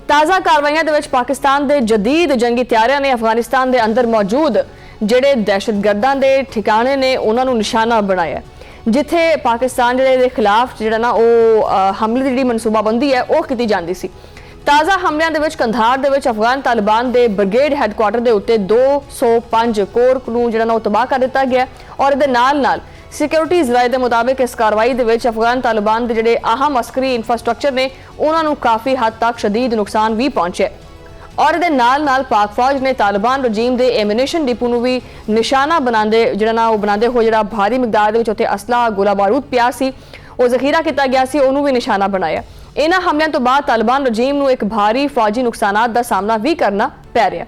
ਤਾਜ਼ਾ ਕਾਰਵਾਈਆਂ ਦੇ ਵਿੱਚ ਪਾਕਿਸਤਾਨ ਦੇ ਜਦੀਦ ਜੰਗੀ ਤਿਆਰੀਆਂ ਨੇ ਅਫਗਾਨਿਸਤਾਨ ਦੇ ਅੰਦਰ ਮੌਜੂਦ ਜਿਹੜੇ ਦਹਿਸ਼ਤਗਰਦਾਂ ਦੇ ਠਿਕਾਣੇ ਨੇ ਉਹਨਾਂ ਨੂੰ ਨਿਸ਼ਾਨਾ ਬਣਾਇਆ, ਜਿੱਥੇ ਪਾਕਿਸਤਾਨ ਦੇ ਖਿਲਾਫ ਜਿਹੜਾ ਨਾ ਉਹ ਹਮਲੇ ਦੀ ਜਿਹੜੀ ਮਨਸੂਬਾਬੰਦੀ ਹੈ ਉਹ ਕੀਤੀ ਜਾਂਦੀ ਸੀ। ਤਾਜ਼ਾ ਹਮਲਿਆਂ ਦੇ ਵਿੱਚ ਕੰਧਾਰ ਦੇ ਵਿੱਚ ਅਫਗਾਨ ਤਾਲਿਬਾਨ ਦੇ ਬ੍ਰਿਗੇਡ ਹੈੱਡਕੁਆਟਰ ਦੇ ਉੱਤੇ 205 ਕੋਰ ਨੂੰ ਜਿਹੜਾ ਨਾ ਉਹ ਤਬਾਹ ਕਰ ਦਿੱਤਾ ਗਿਆ ਔਰ ਇਹਦੇ ਨਾਲ ਸਿਕਿਉਰਿਟੀ ਜ਼ਰਾਏ ਦੇ ਮੁਤਾਬਿਕ ਇਸ ਕਾਰਵਾਈ ਦੇ ਵਿੱਚ ਅਫਗਾਨ ਤਾਲਿਬਾਨ ਦੇ ਜਿਹੜੇ ਅਹਿਮ ਅਸਕਰੀ ਇਨਫਰਾਸਟ੍ਰਕਚਰ ਨੇ ਉਹਨਾਂ ਨੂੰ ਕਾਫੀ ਹੱਦ ਤੱਕ ਸ਼ਦੀਦ ਨੁਕਸਾਨ ਵੀ ਪਹੁੰਚਿਆ ਔਰ ਇਹਦੇ ਨਾਲ ਪਾਕ ਫੌਜ ਨੇ ਤਾਲਿਬਾਨ ਰਜੀਮ ਦੇ ਐਮੂਨੀਸ਼ਨ ਡਿਪੂ ਨੂੰ ਵੀ ਨਿਸ਼ਾਨਾ ਬਣਾਉਂਦੇ ਹੋਏ ਜਿਹੜਾ ਭਾਰੀ ਮਿਕਦਾਰ ਦੇ ਵਿੱਚ ਉੱਥੇ ਅਸਲਾ ਗੋਲਾ ਬਾਰੂਦ ਪਿਆ ਸੀ ਉਹ ਜ਼ਖੀਰਾ ਕੀਤਾ ਗਿਆ ਸੀ ਉਹਨੂੰ ਵੀ ਨਿਸ਼ਾਨਾ ਬਣਾਇਆ। ਇਹਨਾਂ ਹਮਲਿਆਂ ਤੋਂ ਬਾਅਦ ਤਾਲਿਬਾਨ ਰਜੀਮ ਨੂੰ ਇੱਕ ਭਾਰੀ ਫੌਜੀ ਨੁਕਸਾਨਾਤ ਦਾ ਸਾਹਮਣਾ ਵੀ ਕਰਨਾ ਪੈ ਰਿਹਾ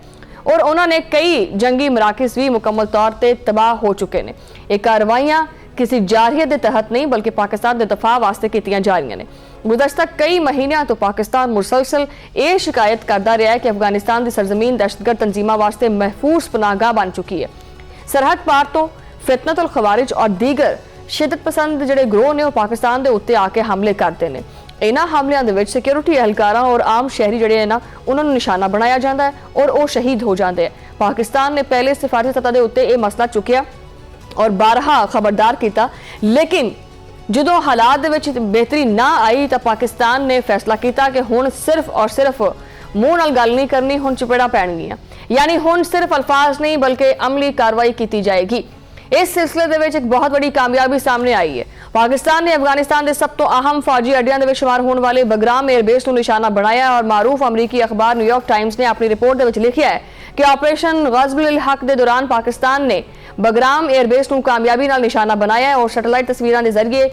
ਔਰ ਉਹਨਾਂ ਨੇ ਕਈ ਜੰਗੀ ਮਰਾਕਿਜ਼ ਵੀ ਮੁਕੰਮਲ ਤੌਰ ਤੇ ਤਬਾਹ ਹੋ ਚੁੱਕੇ ਨੇ। ਇਹ ਕਾਰਵਾਈਆਂ ਕਿਸੇ ਜਾਰਹੀਅਤ ਦੇ ਤਹਿਤ ਨਹੀਂ ਬਲਕਿ ਪਾਕਿਸਤਾਨ ਦੇ ਦਫਾ ਵਾਸਤੇ ਕੀਤੀਆਂ ਜਾ ਰਹੀਆਂ ਨੇ। ਗੁਜ਼ਸ਼ਤਾ ਕਈ ਮਹੀਨਿਆਂ ਤੋਂ ਪਾਕਿਸਤਾਨ ਮੁਸਲਸਲ ਇਹ ਸ਼ਿਕਾਇਤ ਕਰਦਾ ਰਿਹਾ ਹੈ ਕਿ ਅਫਗਾਨਿਸਤਾਨ ਦੀ ਸਰਜ਼ਮੀਨ ਦਹਿਸ਼ਤਗਰਦ ਤੰਜ਼ੀਮਾਂ ਵਾਸਤੇ ਮਹਿਫੂਜ਼ ਪਨਾਹਗਾਹ ਬਣ ਚੁੱਕੀ ਹੈ। ਸਰਹੱਦ ਪਾਰ ਤੋਂ ਫਿਤਨਤੁਲ ਖਵਾਰਿਜ ਔਰ ਦੀਗਰ ਸ਼ਿੱਦਤ ਪਸੰਦ ਜਿਹੜੇ ਗਰੋਹ ਨੇ ਉਹ ਪਾਕਿਸਤਾਨ ਦੇ ਉੱਤੇ ਆ ਕੇ ਹਮਲੇ ਕਰਦੇ ਨੇ। ਇਹਨਾਂ ਹਮਲਿਆਂ ਦੇ ਵਿੱਚ ਸਿਕਿਉਰਿਟੀ ਅਹਿਲਕਾਰਾਂ ਔਰ ਆਮ ਸ਼ਹਿਰੀ ਜਿਹੜੇ ਨਾ ਉਹਨਾਂ ਨੂੰ ਨਿਸ਼ਾਨਾ ਬਣਾਇਆ ਜਾਂਦਾ ਹੈ ਔਰ ਉਹ ਸ਼ਹੀਦ ਹੋ ਜਾਂਦੇ ਆ। ਪਾਕਿਸਤਾਨ ਨੇ ਪਹਿਲੇ ਸਿਫਾਰਸ਼ੀ ਸਤਹ ਦੇ ਉੱਤੇ ਇਹ ਮਸਲਾ ਚੁੱਕਿਆ ਔਰ ਬਾਰਹਾ ਖਬਰਦਾਰ ਕੀਤਾ, ਲੇਕਿਨ ਜਦੋਂ ਹਾਲਾਤ ਦੇ ਵਿੱਚ ਬਿਹਤਰੀ ਨਾ ਆਈ ਤਾਂ ਪਾਕਿਸਤਾਨ ਨੇ ਫੈਸਲਾ ਕੀਤਾ ਕਿ ਹੁਣ ਸਿਰਫ ਔਰ ਸਿਰਫ ਮੂੰਹ ਨਾਲ ਗੱਲ ਨਹੀਂ ਕਰਨੀ, ਹੁਣ ਚਪੇੜਾਂ ਪੈਣਗੀਆਂ। ਯਾਨੀ ਹੁਣ ਸਿਰਫ ਅਲਫਾਜ਼ ਨਹੀਂ ਬਲਕਿ ਅਮਲੀ ਕਾਰਵਾਈ ਕੀਤੀ ਜਾਏਗੀ। ਇਸ ਸਿਲਸਿਲੇ ਦੇ ਵਿੱਚ ਇੱਕ ਬਹੁਤ ਵੱਡੀ ਕਾਮਯਾਬੀ ਸਾਹਮਣੇ ਆਈ ਹੈ। ਪਾਕਿਸਤਾਨ ਨੇ ਅਫਗਾਨਿਸਤਾਨ ਦੇ ਸਭ ਤੋਂ ਅਹਿਮ ਫੌਜੀ ਅੱਡਿਆਂ ਦੇ ਵਿੱਚ ਸ਼ੁਮਾਰ ਹੋਣ ਵਾਲੇ ਬਗਰਾਮ 에ਅਰਬੇਸ ਨੂੰ ਨਿਸ਼ਾਨਾ ਬਣਾਇਆ ਔਰ ਮਾਰੂਫ ਅਮਰੀਕੀ ਅਖਬਾਰ ਨਿਊਯਾਰਕ ਟਾਈਮਜ਼ ਨੇ ਆਪਣੀ ਰਿਪੋਰਟ ਦੇ ਵਿੱਚ ਲਿਖਿਆ ਹੈ ਕਿ ਆਪਰੇਸ਼ਨ ਗਜ਼ਵ-ਉਲ ਹੱਕ ਦੇ ਦੌਰਾਨ ਪਾਕਿਸਤਾਨ ਨੇ ਬਗਰਾਮ 에ਅਰਬੇਸ ਨੂੰ ਕਾਮਯਾਬੀ ਨਾਲ ਨਿਸ਼ਾਨਾ ਬਣਾਇਆ ਔਰ ਸੈਟੇਲਾਈਟ ਤਸਵੀਰਾਂ ਦੇ ਜ਼ਰੀਏ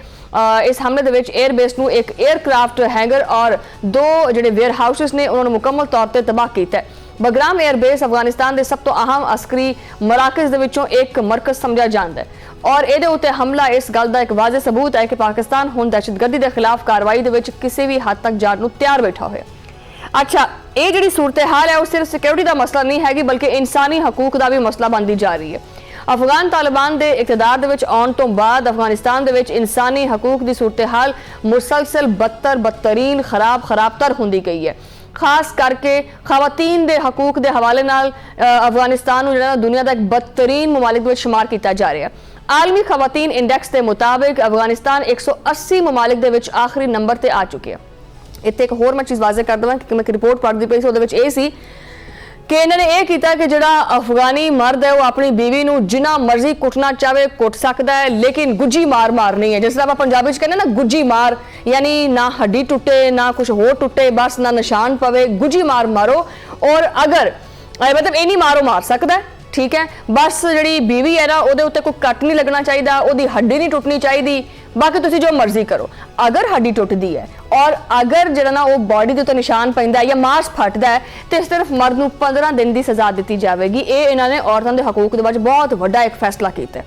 ਇਸ ਹਮਲੇ ਦੇ ਵਿੱਚ 에ਅਰਬੇਸ ਨੂੰ ਇੱਕ 에ਅਰਕ੍ਰਾਫਟ ਹੈਂਗਰ ਔਰ 2 ਜਿਹੜੇ ਵੇਅਰ ਹਾਊਸਸ ਨੇ ਉਹਨਾਂ ਨੂੰ ਮੁਕੰਮਲ ਤੌਰ ਤੇ ਤਬਾਹ ਕੀਤਾ ਹੈ। ਬਗਰਾਮ 에ਅਰਬੇਸ ਅਫਗਾਨਿਸਤਾਨ ਦੇ ਸਭ ਤੋਂ ਅਹਿਮ ਅਸਕਰੀ ਮਰਾਕਜ਼ ਦੇ ਵਿੱਚੋਂ ਇੱਕ ਮਰਕਜ਼ ਸਮਝਿਆ ਜਾਂਦਾ ਹੈ ਔਰ ਇਹਦੇ ਉੱਤੇ ਹਮਲਾ ਇਸ ਗੱਲ ਦਾ ਇੱਕ ਵਾਜ਼ਿਹ ਸਬੂਤ ਹੈ ਕਿ ਪਾਕਿਸਤਾਨ ਹੁਣ ਦਹਿਸ਼ਤਗਰਦੀ ਦੇ ਖਿਲਾਫ ਕਾਰਵਾਈ ਦੇ ਵਿੱਚ ਕਿਸੇ ਵੀ ਹੱਦ ਤੱਕ ਜਾਣ ਨੂੰ ਤਿਆਰ ਬੈਠਾ ਹੋਇਆ। ਅੱਛਾ, ਇਹ ਜਿਹੜੀ ਸੂਰਤ-ਏ-ਹਾਲ ਹੈ ਉਹ ਸਿਰਫ ਸਿਕਿਉਰਿਟੀ ਦਾ ਮਸਲਾ ਨਹੀਂ ਹੈਗੀ ਬਲਕਿ ਇਨਸਾਨੀ ਹਕੂਕ ਦਾ ਵੀ ਮਸਲਾ ਬਣਦੀ ਜਾ ਰਹੀ ਹੈ। ਅਫਗਾਨ ਤਾਲਿਬਾਨ ਦੇ ਇਕਤਦਾਰ ਦੇ ਵਿੱਚ ਆਉਣ ਤੋਂ ਬਾਅਦ ਅਫਗਾਨਿਸਤਾਨ ਦੇ ਵਿੱਚ ਇਨਸਾਨੀ ਹਕੂਕ ਦੀ ਸੂਰਤ-ਏ-ਹਾਲ ਮੁਸਲਸਲ ਬਦਤਰੀਨ ਖਰਾਬਤਰ ਹੁੰਦੀ ਗਈ ਹੈ। ਖਾਸ ਕਰਕੇ ਖਵਾਤੀਨ ਦੇ ਹਕੂਕ ਦੇ ਹਵਾਲੇ ਨਾਲ ਅਫਗਾਨਿਸਤਾਨ ਨੂੰ ਜਿਹੜਾ ਦੁਨੀਆ ਦਾ ਇੱਕ ਬਦਤਰੀਨ ਮਮਾਲਿਕ ਦੇ ਵਿੱਚ ਸ਼ੁਮਾਰ ਕੀਤਾ ਜਾ ਰਿਹਾ ਹੈ। ਆਲਮੀ ਖਵਾਤੀਨ ਇੰਡੈਕਸ ਦੇ ਮੁਤਾਬਿਕ ਅਫਗਾਨਿਸਤਾਨ 180 ਮਮਾਲਿਕ ਦੇ ਵਿੱਚ ਆਖਰੀ ਨੰਬਰ ਤੇ ਆ ਚੁੱਕਿਆ। ਇੱਥੇ ਇੱਕ ਹੋਰ ਮੈਂ ਚੀਜ਼ ਵਾਜ਼ਿਹ ਕਰ ਦਵਾਂ ਕਿ ਮੈਂ ਇੱਕ ਰਿਪੋਰਟ ਪੜ੍ਹਦੀ ਪਈ ਸੀ ਉਹਦੇ ਵਿੱਚ ਇਹ ਸੀ ਕਿ ਇਹਨਾਂ ਨੇ ਇਹ ਕੀਤਾ ਕਿ ਜਿਹੜਾ ਅਫਗਾਨੀ ਮਰਦ ਹੈ ਉਹ ਆਪਣੀ ਬੀਵੀ ਨੂੰ ਜਿੰਨਾ ਮਰਜ਼ੀ ਕੁੱਟਣਾ ਚਾਹੇ ਕੁੱਟ ਸਕਦਾ ਹੈ ਲੇਕਿਨ ਗੁੱਜੀ ਮਾਰ ਮਾਰਨੀ ਹੈ। ਜਿਸ ਤਰ੍ਹਾਂ ਆਪਾਂ ਪੰਜਾਬੀ ਚ ਕਹਿੰਦੇ ਨਾ ਗੁੱਜੀ ਮਾਰ, ਯਾਨੀ ਨਾ ਹੱਡੀ ਟੁੱਟੇ ਨਾ ਕੁਝ ਹੋਰ ਟੁੱਟੇ, ਬਸ ਨਾ ਨਿਸ਼ਾਨ ਪਵੇ, ਗੁੱਜੀ ਮਾਰ ਮਾਰੋ। ਔਰ ਅਗਰ ਮਤਲਬ ਇਹ ਨਹੀਂ ਮਾਰ ਸਕਦਾ ठीक है, बस जी बीवी है ना वो उत्ते कोई कट नहीं लगना चाहिए, वो हड्डी नहीं टुटनी चाहिए, बाकी तुसी जो मर्जी करो। अगर हड्डी टुटती है और अगर जो ना वो बॉडी के उत्ते निशान पैंदा है या मांस फटता है तो सिर्फ मर्द नूं 15 दिन की सज़ा दी जाएगी। ये इन्होंने औरतों के हकूक के बारे बहुत बड़ा एक फैसला किया है।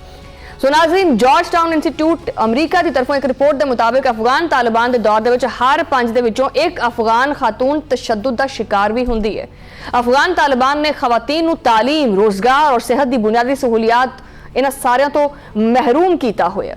सो नाज़रीन, जॉर्ज टाउन इंस्टीट्यूट अमरीका की तरफों एक रिपोर्ट के मुताबिक अफगान तालिबान के दौर के हर 5 दे विचों एक अफगान खातून तशद्दुद का शिकार भी होंदी है। अफगान तालिबान ने खवातीन नूं तालीम, रोजगार और सेहत की बुनियादी सहूलियात इन्हां सारियां तो महरूम किया होया।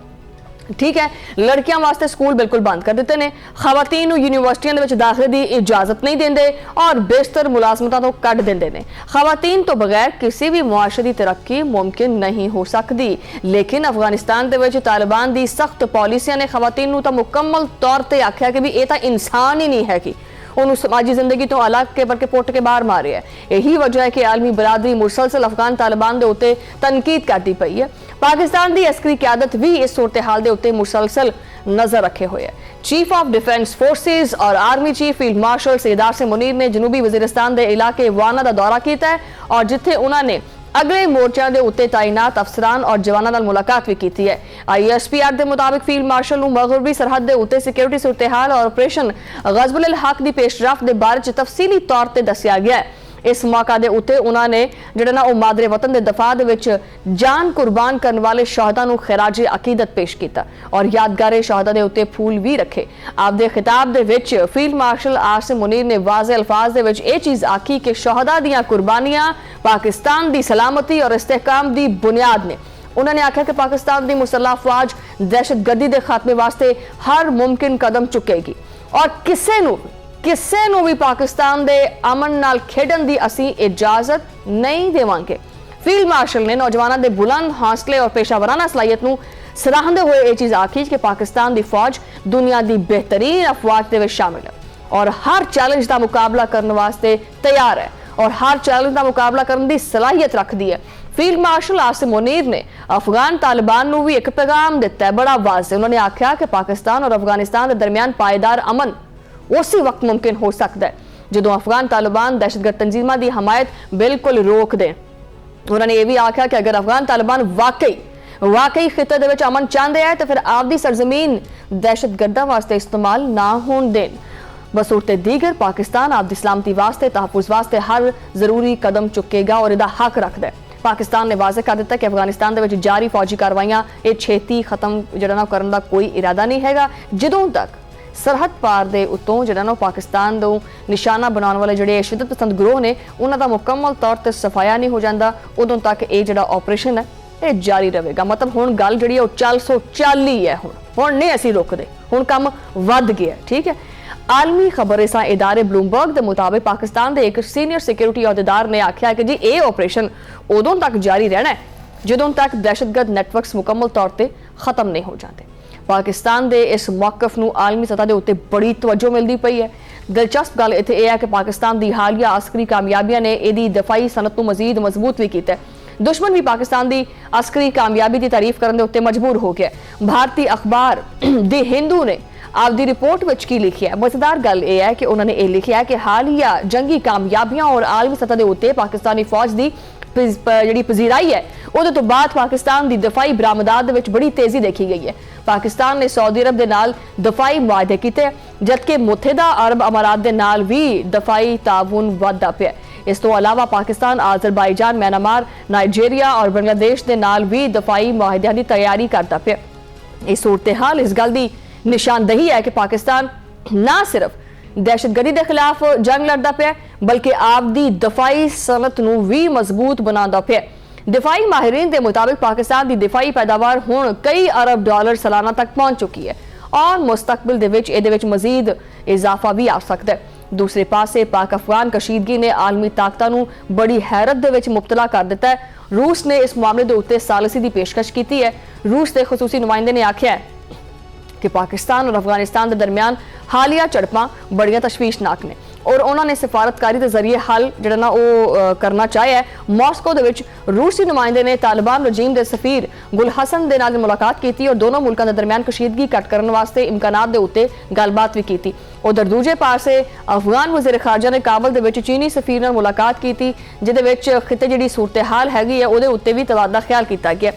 ठीक है, लड़कियां वास्ते स्कूल बिल्कुल बंद कर दिते ने, खवातीन यूनिवर्सिटियां दे विच दाखिले की इजाजत नहीं देंदे और बेशतर मुलाजमतां तो कट देंदे ने। खवातीन तो बगैर किसी भी मुआशरे की तरक्की मुमकिन नहीं हो सकती। लेकिन अफगानिस्तान दे विच तालिबान की सख्त पॉलिसियां ने खवातीन नूं तां मुकम्मल तौर पर आख्या कि भी ये तां इंसान ही नहीं है कि उन्होंने समाजी जिंदगी तो अलग के बल्कि पुट के बाहर मारे है। यही वजह है कि आलमी बरादरी मुसलसल अफगान तालिबान के उत्ते तनकीद करती पई है। पाकिस्तान की अस्करी क्यादत भी इस सूरत हाल के उत्ते मुसलसल नजर रखे हुए है। चीफ ऑफ डिफेंस फोर्सेज और आर्मी चीफ फील्ड मार्शल सैयदार से मुनीर ने जनूबी वजीरिस्तान के इलाके वाना का दौरा किया है और जिथे उन्होंने अगले मोर्चों के उत्ते तैनात अफसरान और जवानों नाल मुलाकात भी की है। ISPR के मुताबिक फील्ड मार्शल नूं मगरबी सरहद के उत्ते सिक्योरिटी सूरत हाल और ऑपरेशन गज़बुल हक की पेशरफ के बारे में तफसीली तौर पर दसिया गया है। इस मौका के उत्ते उन्होंने जिहड़ा ना मादरे वतन के दफा दे विच जान कुर्बान करने वाले शहदा नूं खिराज अकीदत पेश किया और यादगार शहदा के उत्ते फूल भी रखे। आपदे खिताब दे विच फील्ड मार्शल आसिम मुनीर ने वाज़े अल्फाज दे विच ये चीज़ आखी कि शहदा दीयां कुर्बानियां पाकिस्तान की सलामती और इस्तेहकाम की बुनियाद ने। उन्होंने आख्या कि पाकिस्तान की मुसल्लह अफवाज दहशतगर्दी के खात्मे वास्ते हर मुमकिन कदम चुकेगी और किसी नूं भी पाकिस्तान के अमन नाल खेडन की असीं इजाजत नहीं देवांगे। फील्ड मार्शल ने नौजवानों के बुलंद हौसले और पेशावराना सलाहियत नूं सराहते हुए ये चीज़ आखी कि पाकिस्तान की फौज दुनिया की बेहतरीन अफवाज के विच शामिल है और हर चैलेंज का मुकाबला करने वास्ते तैयार है और हर चैलेंज का मुकाबला करने की सलाहियत रखती है। फील्ड मार्शल आसिम मुनीर ने अफगान तालिबान नूं भी एक पैगाम दिता है, बड़ा वाज़े। उन्होंने आख्या कि पाकिस्तान और अफगानिस्तान के दरमियान पायदार अमन उसी वक्त मुमकिन हो सकता है जो अफगान तालिबान दहशतगर्द तंजीमां की हमायत बिल्कुल रोक दें। उन्होंने ये भी आख्या कि अगर अफगान तालिबान वाकई खिते दे विच अमन चाहते हैं तो फिर आपकी सरजमीन दहशतगर्दां वास्ते इस्तेमाल ना होने दें। बसूरत दीगर पाकिस्तान आपकी सलामती वास्ते तहफ़्फ़ुज़ वास्ते हर जरूरी कदम चुकेगा और इसका हक रखता है। पाकिस्तान ने वाज़े कर दिता कि अफगानिस्तान दे विच जारी फौजी कार्रवाइयां ये छेती खत्म जिहड़ा करने का कोई इरादा नहीं हैगा जदों तक सरहद पार दे उत्तों जिहड़ा ना पाकिस्तान दो निशाना बनाने वाले जिहड़े शिद्दत पसंद ग्रोह ने उन्हां दा मुकम्मल तौर ते सफाया नहीं हो जाता उदों तक ये जिहड़ा ऑपरेशन है ये जारी रहेगा। मतलब हुण गल जिहड़ी है 440 है, हुण नहीं असीं रुकदे, हुण काम वध गया। ठीक है, आलमी खबर इसा इदारे ब्लूमबर्ग के मुताबिक पाकिस्तान के एक सीनियर सिक्योरिटी अहदेदार ने आख्या कि जी ये ऑपरेशन उदों तक जारी रहना है जदों तक दहशतगर्द नैटवर्क्स मुकम्मल तौर पर खत्म नहीं हो जाते। पाकिस्तान के इस मौकफ नूं आलमी सतह के उत्ते बड़ी तवज्जो मिलती पई है। दिलचस्प गल इत्थे यह है कि पाकिस्तान की हालिया अस्करी कामयाबियां ने इहदी दफाई सनत नूं मजीद मजबूत भी किया है। दुश्मन भी पाकिस्तान की अस्करी कामयाबी की तारीफ करने उत्ते मजबूर हो गया। भारतीय अखबार द हिंदू ने आपकी रिपोर्ट विच की लिखिया है। मजेदार गल यह है कि उन्होंने ये लिखिया है कि हालिया जंगी कामयाबियां और आलमी सतह के उत्ते पाकिस्तानी फौज की जी पजीराई है उहदे तो बाद पाकिस्तान की दफाई बरामदात दे विच बड़ी तेजी देखी गई है। पाकिस्तान ने सऊदी अरब के नाल दफाई मुआहदे किए जबकि मुत्तहिदा अरब अमारात के नाल भी दफाई ताउन वधदा पिया। इस तो अलावा पाकिस्तान अजरबाईजान, म्यांमार, नाइजीरिया और बांग्लादेश के नाल भी दफाई मुआहदियां की तैयारी करता पिया। इस सूरत हाल इस गल की निशानदही है कि पाकिस्तान ना सिर्फ दहशतगर्दी के खिलाफ जंग लड़ता पिया बल्कि आपदी दफाई सनत नूं भी मजबूत बनाता पिया। दिफाई माहिरीन के मुताबिक पाकिस्तान की दिफाई पैदावार हुण कई अरब डॉलर सालाना तक पहुंच चुकी है और मुस्तकबिल दे विच इहदे विच मजीद इजाफा भी आ सकता है। दूसरे पासे पाक अफगान कशीदगी ने आलमी ताकतां नूं बड़ी हैरत दे विच मुब्तला कर दिता है। रूस ने इस मामले के उत्ते सालसी की पेशकश की है। रूस के खसूसी नुमाइंदे ने आख्या है कि पाकिस्तान और अफगानिस्तान के दरमियान हालिया झड़पां बड़ियां तशवीशनाक ने ਔਰ ਉਹਨਾਂ ਨੇ ਸਫਾਰਤਕਾਰੀ ਦੇ ਜ਼ਰੀਏ ਹੱਲ ਜਿਹੜਾ ਨਾ ਉਹ ਕਰਨਾ ਚਾਹਿਆ ਹੈ। ਮਾਸਕੋ ਦੇ ਵਿੱਚ ਰੂਸੀ ਨੁਮਾਇੰਦੇ ਨੇ ਤਾਲਿਬਾਨ ਰਜੀਮ ਦੇ ਸਫੀਰ ਗੁਲ ਹਸਨ ਦੇ ਨਾਲ ਮੁਲਾਕਾਤ ਕੀਤੀ ਔਰ ਦੋਨੋਂ ਮੁਲਕਾਂ ਦੇ ਦਰਮਿਆਨ ਕਸ਼ੀਦਗੀ ਘੱਟ ਕਰਨ ਵਾਸਤੇ ਇਮਕਾਨਾਤ ਦੇ ਉੱਤੇ ਗੱਲਬਾਤ ਵੀ ਕੀਤੀ। ਉਧਰ ਦੂਜੇ ਪਾਸੇ ਅਫਗਾਨ ਵਜ਼ੀਰ ਖਾਰਜਾ ਨੇ ਕਾਬਲ ਦੇ ਵਿੱਚ ਚੀਨੀ ਸਫੀਰ ਨਾਲ ਮੁਲਾਕਾਤ ਕੀਤੀ, ਜਿਹਦੇ ਵਿੱਚ ਖਿੱਤੇ ਜਿਹੜੀ ਸੂਰਤ-ਹਾਲ ਹੈਗੀ ਹੈ ਉਹਦੇ ਉੱਤੇ ਵੀ ਤਬਾਦਲਾ ਖਿਆਲ ਕੀਤਾ ਗਿਆ।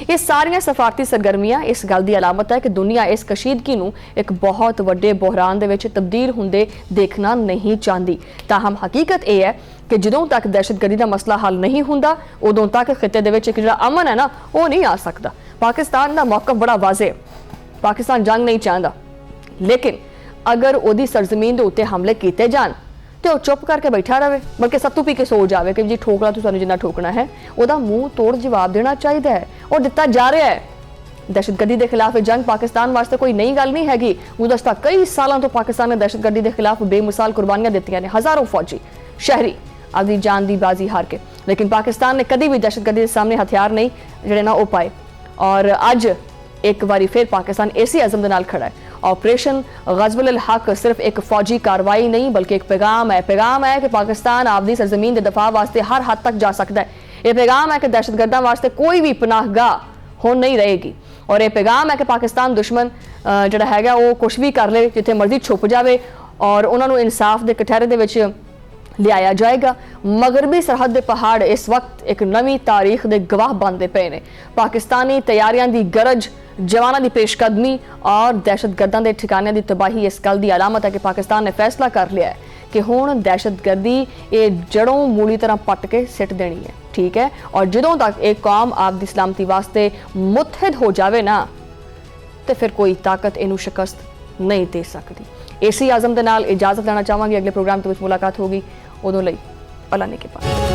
ਇਹ ਸਾਰੀਆਂ ਸਫਾਰਤੀ ਸਰਗਰਮੀਆਂ ਇਸ ਗੱਲ ਦੀ ਅਲਾਮਤ ਹੈ ਕਿ ਦੁਨੀਆ ਇਸ ਕਸ਼ੀਦਗੀ ਨੂੰ ਇੱਕ ਬਹੁਤ ਵੱਡੇ ਬੁਹਰਾਨ ਦੇ ਵਿੱਚ ਤਬਦੀਲ ਹੁੰਦੇ ਦੇਖਣਾ ਨਹੀਂ ਚਾਹੁੰਦੀ। ਤਾਹਮ ਹਕੀਕਤ ਇਹ ਹੈ ਕਿ ਜਦੋਂ ਤੱਕ ਦਹਿਸ਼ਤਗਰਦੀ ਦਾ ਮਸਲਾ ਹੱਲ ਨਹੀਂ ਹੁੰਦਾ ਉਦੋਂ ਤੱਕ ਖਿੱਤੇ ਦੇ ਵਿੱਚ ਇੱਕ ਜਿਹੜਾ ਅਮਨ ਹੈ ਨਾ ਉਹ ਨਹੀਂ ਆ ਸਕਦਾ। ਪਾਕਿਸਤਾਨ ਦਾ ਮੌਕਫ ਬੜਾ ਵਾਜ਼ਿਹ ਹੈ, ਪਾਕਿਸਤਾਨ ਜੰਗ ਨਹੀਂ ਚਾਹੁੰਦਾ, ਲੇਕਿਨ ਅਗਰ ਉਹਦੀ ਸਰਜ਼ਮੀਨ ਦੇ ਉੱਤੇ ਹਮਲੇ ਕੀਤੇ ਜਾਣ ਤੇ ਉਹ ਚੁੱਪ ਕਰਕੇ ਬੈਠਾ ਰਹੇ, ਬਲਕਿ ਸੱਤੂ ਪੀ ਕੇ ਸੋ ਜਾਵੇ ਕਿ ਜੀ ਠੋਕ ਲਾ ਤੂੰ ਸਾਨੂੰ ਜਿੰਨਾ ਠੋਕਣਾ ਹੈ। ਉਹਦਾ ਮੂੰਹ ਤੋੜ ਜਵਾਬ ਦੇਣਾ ਚਾਹੀਦਾ ਹੈ ਔਰ ਦਿੱਤਾ ਜਾ ਰਿਹਾ ਹੈ। ਦਹਿਸ਼ਤਗਰਦੀ ਦੇ ਖਿਲਾਫ ਜੰਗ ਪਾਕਿਸਤਾਨ ਵਾਸਤੇ ਕੋਈ ਨਈ ਗੱਲ ਨਹੀਂ ਹੈਗੀ। ਗੁਜ਼ਸ਼ਤਾ ਕਈ ਸਾਲਾਂ ਤੋਂ ਪਾਕਿਸਤਾਨ ਨੇ ਦਹਿਸ਼ਤਗਰਦੀ ਦੇ ਖਿਲਾਫ ਬੇਮਿਸਾਲ ਕੁਰਬਾਨੀਆਂ ਦਿੱਤੀਆਂ ਨੇ, ਹਜ਼ਾरों ਫੌਜੀ ਸ਼ਹਿਰੀ ਆਪਣੀ ਜਾਨ ਦੀ ਬਾਜ਼ੀ ਹਾਰ ਕੇ, ਲੇਕਿਨ ਪਾਕਿਸਤਾਨ ਨੇ ਕਦੀ ਵੀ ਦਹਿਸ਼ਤਗਰਦੀ ਦੇ ਸਾਹਮਣੇ ਹਥਿਆਰ ਨਹੀਂ ਜਿਹੜੇ ਨਾ ਉਹ ਪਾਏ। ਔਰ ਅੱਜ ਇੱਕ ਵਾਰੀ ਫਿਰ ਪਾਕਿस्तान इसी अज़म के नाल खड़ा है। ऑपरेशन ग़ज़वुल अल हक सिर्फ एक फौजी कार्रवाई नहीं बल्कि एक पैगाम है कि पाकिस्तान आपदी सरजमीन के दफा वास्ते हर हद तक जा सकता है। यह पैगाम है कि दहशतगर्दां वास्ते कोई भी पनाहगाह हो नहीं रहेगी और यह पैगाम है कि पाकिस्तान दुश्मन जिहड़ा हैगा वो कुछ भी कर ले, जिथे मर्जी छुप जाए और उन्होंने इंसाफ के कटहरे दे विच लिया जाएगा। मगरबी सरहद के पहाड़ इस वक्त एक नवी तारीख के गवाह बनते पे ने। पाकिस्तानी तैयारियां की गरज, जवानों की पेशकदमी और दहशतगर्दां के ठिकाने की तबाही इस गल की अलामत है कि पाकिस्तान ने फैसला कर लिया है कि हुण दहशतगर्दी ये जड़ों मूली तरह पट के सिट देनी है। ठीक है, और जदों तक एक कौम आपकी सलामती वास्ते मुतहद हो जाए ना तो फिर कोई ताकत इनू शिकस्त नहीं दे सकती। इसी आज़म के नाल इजाजत लेना चाहांगी। अगले प्रोग्राम तो मुलाकात होगी, उदों लई अल्लाह ने के पास।